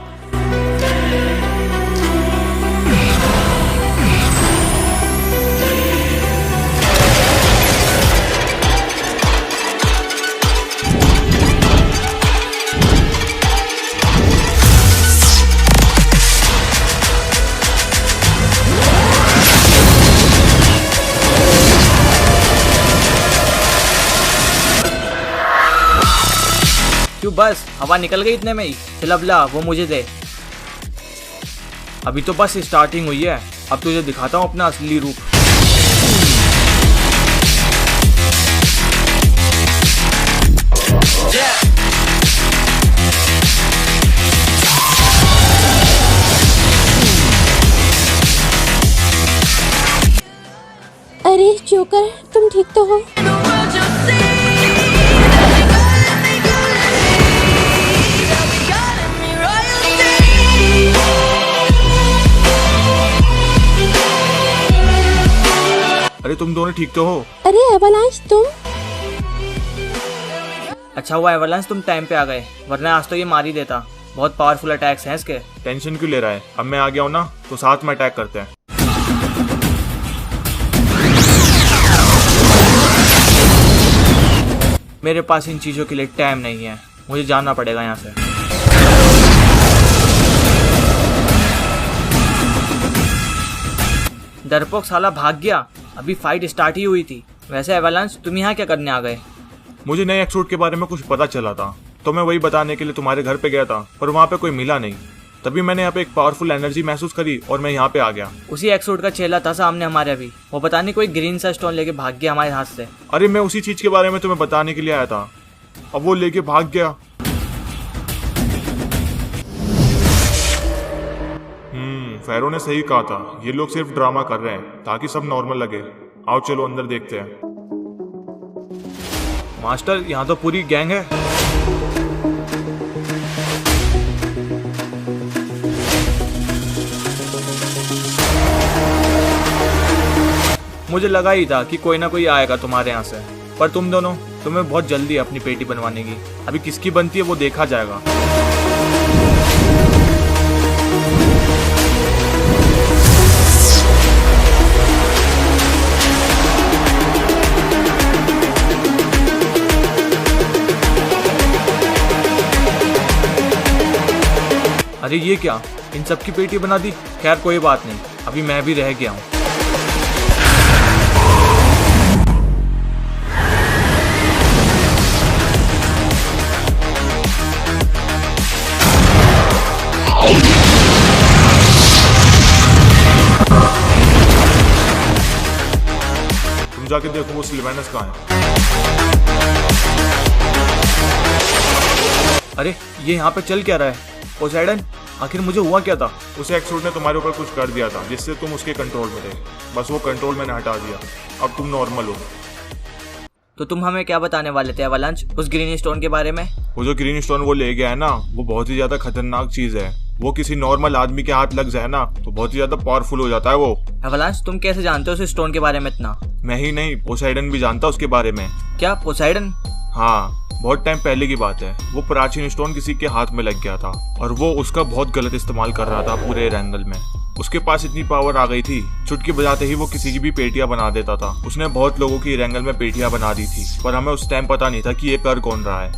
Speaker 3: क्यों बस हवा निकल गई इतने में ही? चल अब ला, वो मुझे दे।
Speaker 1: अभी तो बस स्टार्टिंग हुई है, अब तुझे दिखाता हूँ अपना असली रूप।
Speaker 5: अरे जोकर तुम ठीक तो हो?
Speaker 1: अरे तुम दोनों ठीक तो हो?
Speaker 5: अरे एवलांच तुम?
Speaker 3: अच्छा हुआ एवलांच तुम टाइम पे आ गए, वरना आज तो ये मार ही देता। बहुत पावरफुल अटैक्स हैं इसके।
Speaker 1: टेंशन क्यों ले रहा है? अब मैं आ गया हूँ ना, तो साथ में अटैक करते हैं। मेरे पास इन चीजों के लिए टाइम नहीं है, मुझे जाना पड़ेगा यहाँ से।
Speaker 3: डरपोक साला भाग गया, अभी फाइट स्टार्ट ही हुई थी। वैसे एवलांच तुम यहाँ क्या करने आ गए?
Speaker 1: मुझे नए एक्सोट के बारे में कुछ पता चला था, तो मैं वही बताने के लिए तुम्हारे घर पे गया था, पर वहाँ पे कोई मिला नहीं। तभी मैंने यहाँ पे एक पावरफुल एनर्जी महसूस करी और मैं यहाँ पे आ गया।
Speaker 3: उसी एक्सोट का चेला था सामने हमारे अभी, वो पता नहीं कोई ग्रीन सा स्टोन लेके भाग गया हमारे हाथ से।
Speaker 1: अरे मैं उसी चीज के बारे में तुम्हें बताने के लिए आया था, अब वो लेके भाग गया। फैरो ने सही कहा था, ये लोग सिर्फ ड्रामा कर रहे हैं ताकि सब नॉर्मल लगे। आओ चलो अंदर देखते हैं। मास्टर यहाँ तो पूरी गैंग है। मुझे लगा ही था कि कोई ना कोई आएगा तुम्हारे यहाँ से, पर तुम दोनों, तुम्हें बहुत जल्दी अपनी पेटी बनवाने की। अभी किसकी बनती है वो देखा जाएगा। अरे ये क्या, इन सब की पेटी बना दी। खैर कोई बात नहीं, अभी मैं भी रह गया हूँ।
Speaker 2: तुम जाके देखो वो सिल्वेनस कहाँ है।
Speaker 1: अरे ये यहाँ पे चल क्या रहा है? पोसाइडन, आखिर मुझे हुआ क्या था?
Speaker 2: उस एक्सूट ने तुम्हारे ऊपर कुछ कर दिया था जिससे तुम उसके कंट्रोल में थे। बस वो कंट्रोल मैंने हटा दिया, अब तुम नॉर्मल हो।
Speaker 3: तो तुम हमें क्या बताने वाले थे एवलांच, उस ग्रीन स्टोन के बारे में?
Speaker 2: वो जो ग्रीन स्टोन वो ले गया है ना, वो बहुत ही ज्यादा खतरनाक चीज है। वो किसी नॉर्मल आदमी के हाथ लग जाए ना तो बहुत ही ज्यादा पावरफुल हो जाता है वो।
Speaker 3: एवलांच, तुम कैसे जानते हो उस स्टोन के बारे में इतना?
Speaker 2: मैं ही नहीं, पोसाइडन भी जानता उसके बारे में।
Speaker 3: क्या पोसाइडन?
Speaker 2: हाँ, बहुत टाइम पहले की बात है। वो प्राचीन स्टोन किसी के हाथ में लग गया था और वो उसका बहुत गलत इस्तेमाल कर रहा था पूरे एरेंगल में। उसके पास इतनी पावर आ गई थी, चुटकी बजाते ही वो किसी की भी पेटियां बना देता था। उसने बहुत लोगों की एरेंगल में पेटियां बना दी थी, पर हमें उस टाइम पता नहीं था कि ये कर कौन रहा है।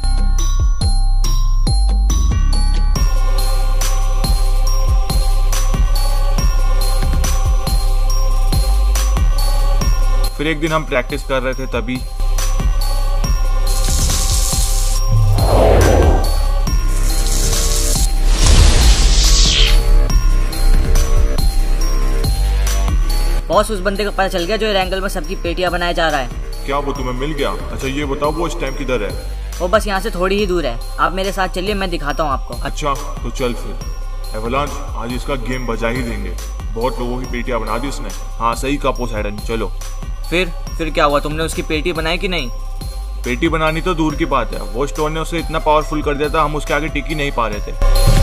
Speaker 2: फिर एक दिन हम प्रैक्टिस कर रहे थे, तभी
Speaker 3: बॉस, उस बंदे को पता चल गया जो एरेंगल में सबकी पेटियां बनाया जा रहा है।
Speaker 2: क्या वो तुम्हें मिल गया? अच्छा ये बताओ वो इस टाइम किधर है?
Speaker 3: वो बस यहाँ से थोड़ी ही दूर है, आप मेरे साथ चलिए, मैं दिखाता हूँ आपको।
Speaker 2: अच्छा तो चल फिर। एवलांच, आज इसका गेम बजा ही देंगे। बहुत लोगों की पेटियां बना दी उसने। हाँ सही कहा पोसाइडन, चलो।
Speaker 3: फिर क्या हुआ, तुमने उसकी पेटी बनाई कि नहीं?
Speaker 2: पेटी बनानी तो दूर की बात है, वो स्टोन ने उसे इतना पावरफुल कर दिया था, हम उसके आगे टिक ही नहीं पा रहे थे।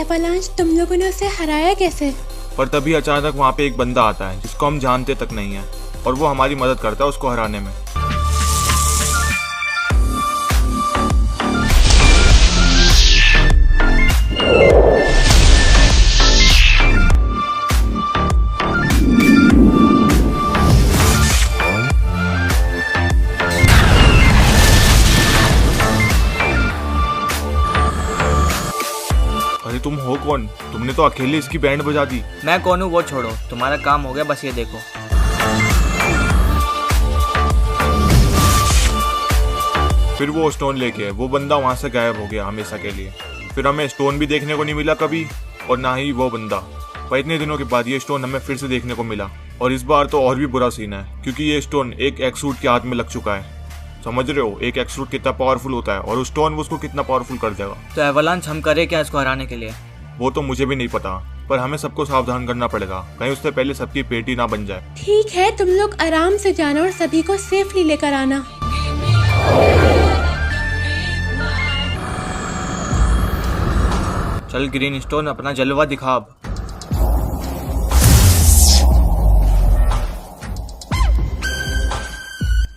Speaker 5: एवलांच, तुम लोगों ने उसे हराया कैसे?
Speaker 2: पर तभी अचानक वहाँ पे एक बंदा आता है जिसको हम जानते तक नहीं है, और वो हमारी मदद करता है उसको हराने में। अरे तुम हो कौन? तुमने तो अकेले इसकी बैंड बजा दी।
Speaker 3: मैं कौन हूँ वो छोड़ो, तुम्हारा काम हो गया, बस ये देखो।
Speaker 2: फिर वो स्टोन लेके वो बंदा वहां से गायब हो गया हमेशा के लिए। फिर हमें स्टोन भी देखने को नहीं मिला कभी, और ना ही वो बंदा। पर इतने दिनों के बाद ये स्टोन हमें फिर से देखने को मिला, और इस बार तो और भी बुरा सीन है, क्योंकि ये स्टोन एक एक्सूट के हाथ में लग चुका है। समझ रहे हो एक एक्सूट कितना पावरफुल होता है, और उस स्टोन उसको कितना पावरफुल कर देगा।
Speaker 3: तो एवलांच, हम करें क्या इसको हराने के लिए?
Speaker 2: वो तो मुझे भी नहीं पता, पर हमें सबको सावधान करना पड़ेगा, कहीं उससे पहले सबकी पेटी ना बन जाए।
Speaker 5: ठीक है, तुम लोग आराम से जाना और सभी को सेफली लेकर आना।
Speaker 1: चल ग्रीन स्टोन, अपना जलवा दिखा अब।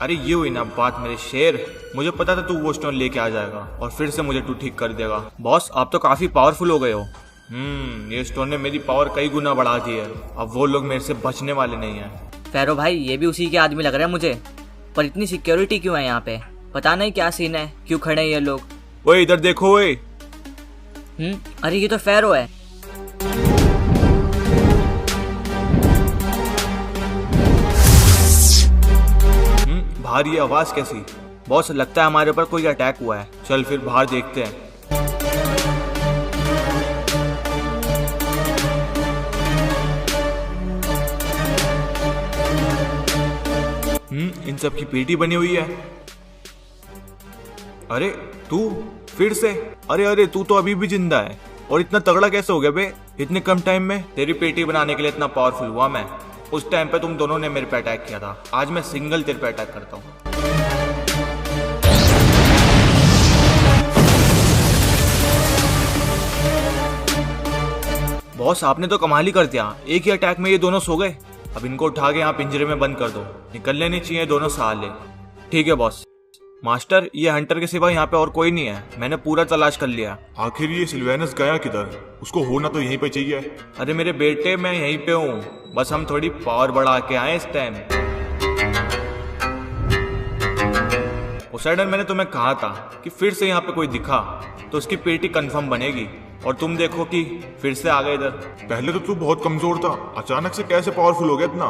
Speaker 1: अरे ये हुई ना बात मेरे शेर, मुझे पता था तू वो स्टोन लेके आ जाएगा और फिर से मुझे तू ठीक कर देगा। बॉस, आप तो काफी पावरफुल हो गए हो। ये स्टोन ने मेरी पावर कई गुना बढ़ा दी है, अब वो लोग मेरे से बचने वाले नहीं हैं।
Speaker 3: फेरो भाई, ये भी उसी के आदमी लग रहे हैं मुझे, पर इतनी सिक्योरिटी क्यों है यहाँ पे? पता नहीं क्या सीन है, क्यों खड़े हैं ये लोग।
Speaker 2: ओए इधर देखो ओए।
Speaker 3: अरे ये तो फेरो है।
Speaker 1: भारी आवाज कैसी? बॉस, लगता है हमारे ऊपर कोई अटैक हुआ है। चल फिर बाहर देखते हैं। इन सब की पेटी बनी हुई है। अरे तू फिर से? अरे अरे तू तो अभी भी जिंदा है और इतना तगड़ा कैसे हो गया बे इतने कम टाइम में? तेरी पेटी बनाने के लिए इतना पावरफुल हुआ मैं। उस टाइम पे तुम दोनों ने मेरे पे अटैक किया था, आज मैं सिंगल तेरे पे अटैक करता हूँ। बॉस आपने तो कमाल ही कर दिया, एक ही अटैक में ये दोनों सो गए। अब इनको उठा के यहाँ पिंजरे में बंद कर दो, निकलने नहीं चाहिए दोनों साले। ठीक है बॉस। मास्टर ये हंटर के सिवा यहाँ पे और कोई नहीं है, मैंने पूरा तलाश कर लिया।
Speaker 2: आखिर ये सिल्वेनस गया किधर? उसको होना तो यहीं पे चाहिए।
Speaker 1: अरे मेरे बेटे मैं यहीं पे हूँ, बस हम थोड़ी पावर बढ़ा के आए इस टाइम। पोसेidon मैंने तुम्हें कहा था कि फिर से यहाँ पे कोई दिखा तो उसकी पेटी कंफर्म बनेगी, और तुम देखो कि फिर से आ गए इधर।
Speaker 2: पहले तो तू बहुत कमजोर था, अचानक से कैसे पावरफुल हो गया इतना?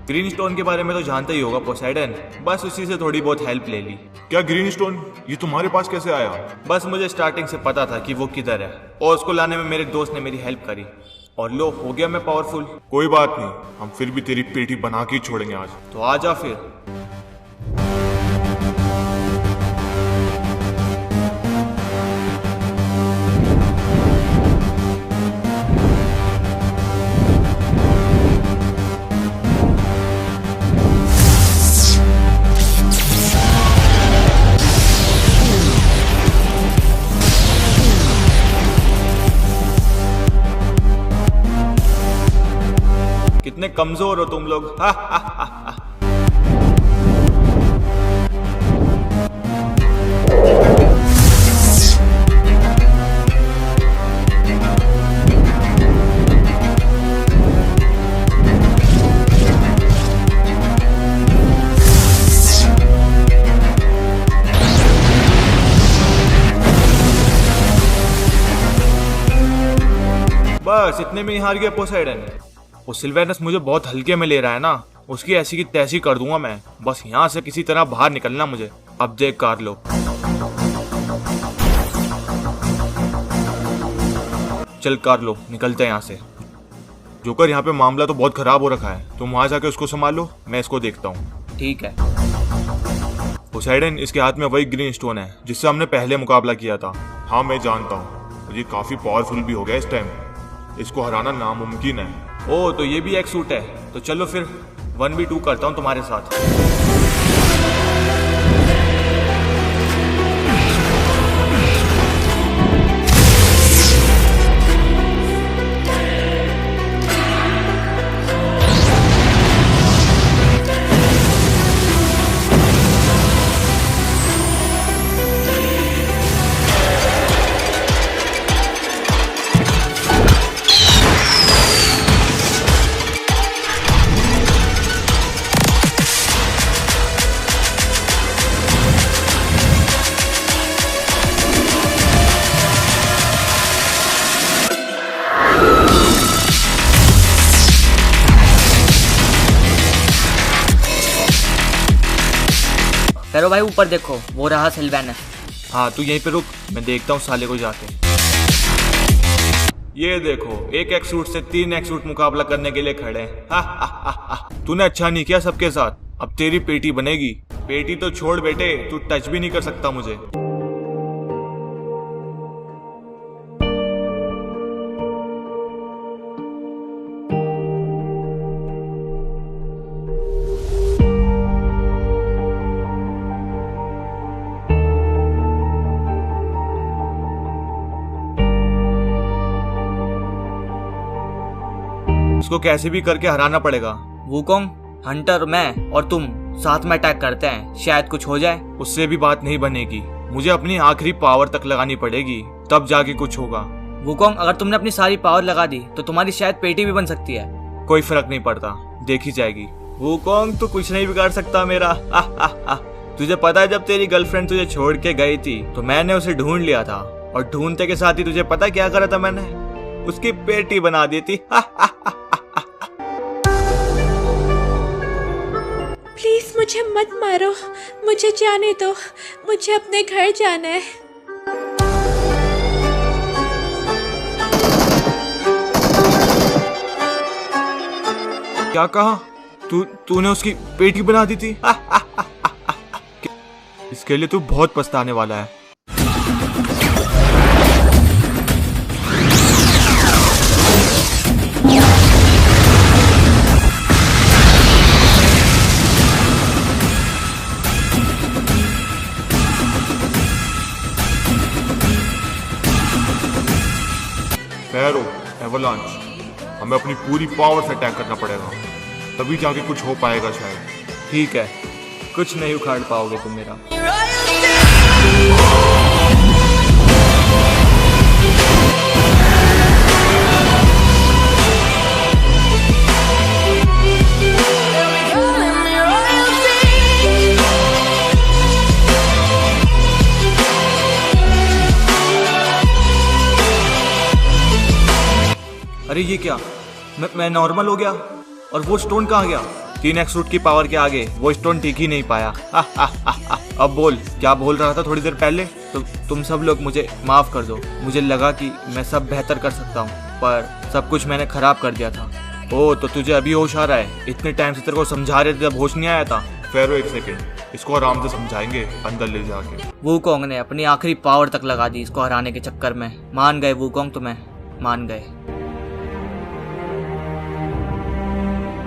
Speaker 1: ग्रीन स्टोन के बारे में तो जानते ही होगा पोसेidon, बस उसी से थोड़ी बहुत हेल्प ले ली।
Speaker 2: क्या ग्रीन स्टोन? ये तुम्हारे पास कैसे आया?
Speaker 1: बस मुझे स्टार्टिंग से पता था कि वो किधर है, और उसको लाने में मेरे दोस्त ने मेरी हेल्प करी, और लो हो गया मैं पावरफुल।
Speaker 2: कोई बात नहीं, हम फिर भी तेरी पेटी बना के ही छोड़ेंगे आज।
Speaker 1: तो आ जा फिर। कितने कमजोर हो तुम लोग। हा, हा, हा, हा। बस इतने में ही हार गया पोसेidon। वो सिल्वेनस मुझे बहुत हल्के में ले रहा है ना, उसकी ऐसी की तैसी कर दूंगा मैं। बस यहाँ से किसी तरह बाहर निकलना मुझे। अब देख कार्लो। चल कार्लो निकलते हैं यहाँ से। जोकर यहाँ पे मामला तो बहुत खराब हो रखा है, तुम वहां जाके उसको संभालो, मैं इसको देखता हूँ।
Speaker 3: ठीक है।
Speaker 1: पोसेidon इसके हाथ में वही ग्रीन स्टोन है जिससे हमने पहले मुकाबला किया था।
Speaker 2: हाँ मैं जानता हूँ, ये काफी पावरफुल भी हो गया इस टाइम, इसको हराना नामुमकिन है।
Speaker 1: ओ तो ये भी एक सूट है, तो चलो फिर 1v2 करता हूँ तुम्हारे साथ।
Speaker 3: फेरो भाई ऊपर देखो, वो रहा सिल्वेनस।
Speaker 1: हाँ तू यहीं पे रुक, मैं देखता हूँ साले को जाके। ये देखो, एक एक्सूट से 3 एक्सूट मुकाबला करने के लिए खड़े हैं। हा, हा, हा, हा। तूने अच्छा नहीं किया सबके साथ, अब तेरी पेटी बनेगी। पेटी तो छोड़ बेटे, तू टच भी नहीं कर सकता मुझे। इसको कैसे भी करके हराना पड़ेगा।
Speaker 3: वुकोंग, हंटर, मैं और तुम साथ में अटैक करते हैं, शायद कुछ हो जाए।
Speaker 1: उससे भी बात नहीं बनेगी, मुझे अपनी आखिरी पावर तक लगानी पड़ेगी, तब जाके कुछ होगा।
Speaker 3: वुकोंग, अगर तुमने अपनी सारी पावर लगा दी तो तुम्हारी शायद पेटी भी बन सकती है।
Speaker 1: कोई फर्क नहीं पड़ता, देखी जाएगी। वुकोंग तू कुछ नहीं बिगाड़ सकता मेरा। तुझे पता है जब तेरी गर्लफ्रेंड तुझे छोड़ के गई थी तो मैंने उसे ढूंढ लिया था, और ढूंढते के साथ ही तुझे पता क्या करा था मैंने? उसकी पेटी बना दी थी।
Speaker 5: प्लीज मुझे मत मारो, मुझे जाने दो, मुझे अपने घर जाना है।
Speaker 1: क्या कहा? तूने उसकी पेटी बना दी थी? इसके लिए तू बहुत पछताने वाला है।
Speaker 2: फेरो, एवलांच, हमें अपनी पूरी पावर से अटैक करना पड़ेगा, तभी जाके कुछ हो पाएगा शायद।
Speaker 1: ठीक है, कुछ नहीं उखाड़ पाओगे तुम मेरा। अरे ये क्या, मैं नॉर्मल हो गया और वो स्टोन कहाँ गया? 3x रूट की पावर के आगे वो स्टोन टिक ही नहीं पाया। अब बोल, क्या बोल रहा था थोड़ी देर पहले? तुम सब लोग मुझे माफ कर दो। मुझे लगा कि मैं सब बेहतर कर सकता हूँ, पर सब कुछ मैंने खराब कर दिया था। ओ, तो तुझे अभी होश आ रहा है? इतने टाइम से तेरे को समझा रहे थे, जब होश नहीं आया था।
Speaker 2: फेरो एक सेकेंड, इसको आराम से समझाएंगे अंदर ले जाके।
Speaker 3: वूकोंग ने अपनी आखिरी पावर तक लगा दी इसको हराने के चक्कर में। मान गए वूकोंग, तुम्हें मान गए।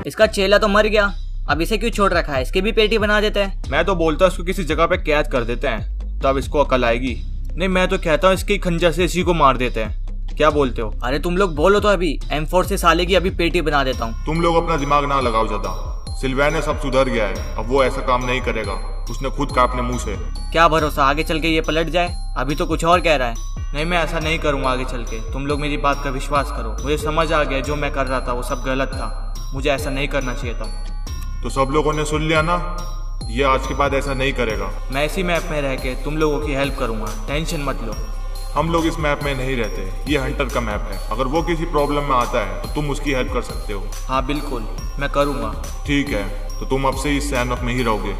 Speaker 3: इसका चेला तो मर गया, अब इसे क्यों छोड़ रखा है? इसकी भी पेटी बना देते हैं।
Speaker 1: मैं तो बोलता हूँ इसको किसी जगह पे कैद कर देते हैं, तब इसको अकल आएगी। नहीं, मैं तो कहता हूँ इसके खंजर से इसी को मार देते हैं। क्या बोलते हो?
Speaker 3: अरे तुम लोग बोलो तो अभी M4 से साले की अभी पेटी बना देता हूँ।
Speaker 2: तुम लोग अपना दिमाग ना लगाओ ज्यादा। सिल्वेनस सब सुधर गया है, अब वो ऐसा काम नहीं करेगा। उसने खुद कहा अपने मुंह से।
Speaker 3: क्या भरोसा आगे चल के ये पलट जाए? अभी तो कुछ और कह रहा है।
Speaker 1: नहीं, मैं ऐसा नहीं करूँगा आगे चल के। तुम लोग मेरी बात का विश्वास करो। मुझे समझ आ गया जो मैं कर रहा था वो सब गलत था, मुझे ऐसा नहीं करना चाहिए था।
Speaker 2: तो सब लोगों ने सुन लिया ना, ये आज के बाद ऐसा नहीं करेगा।
Speaker 1: मैं इसी मैप में रह के तुम लोगों की हेल्प करूंगा, टेंशन मत लो।
Speaker 2: हम लोग इस मैप में नहीं रहते, ये हंटर का मैप है। अगर वो किसी प्रॉब्लम में आता है तो तुम उसकी हेल्प कर सकते हो।
Speaker 1: हाँ बिल्कुल, मैं करूंगा।
Speaker 2: ठीक है, तो तुम अब से इस सैनॉक में ही रहोगे।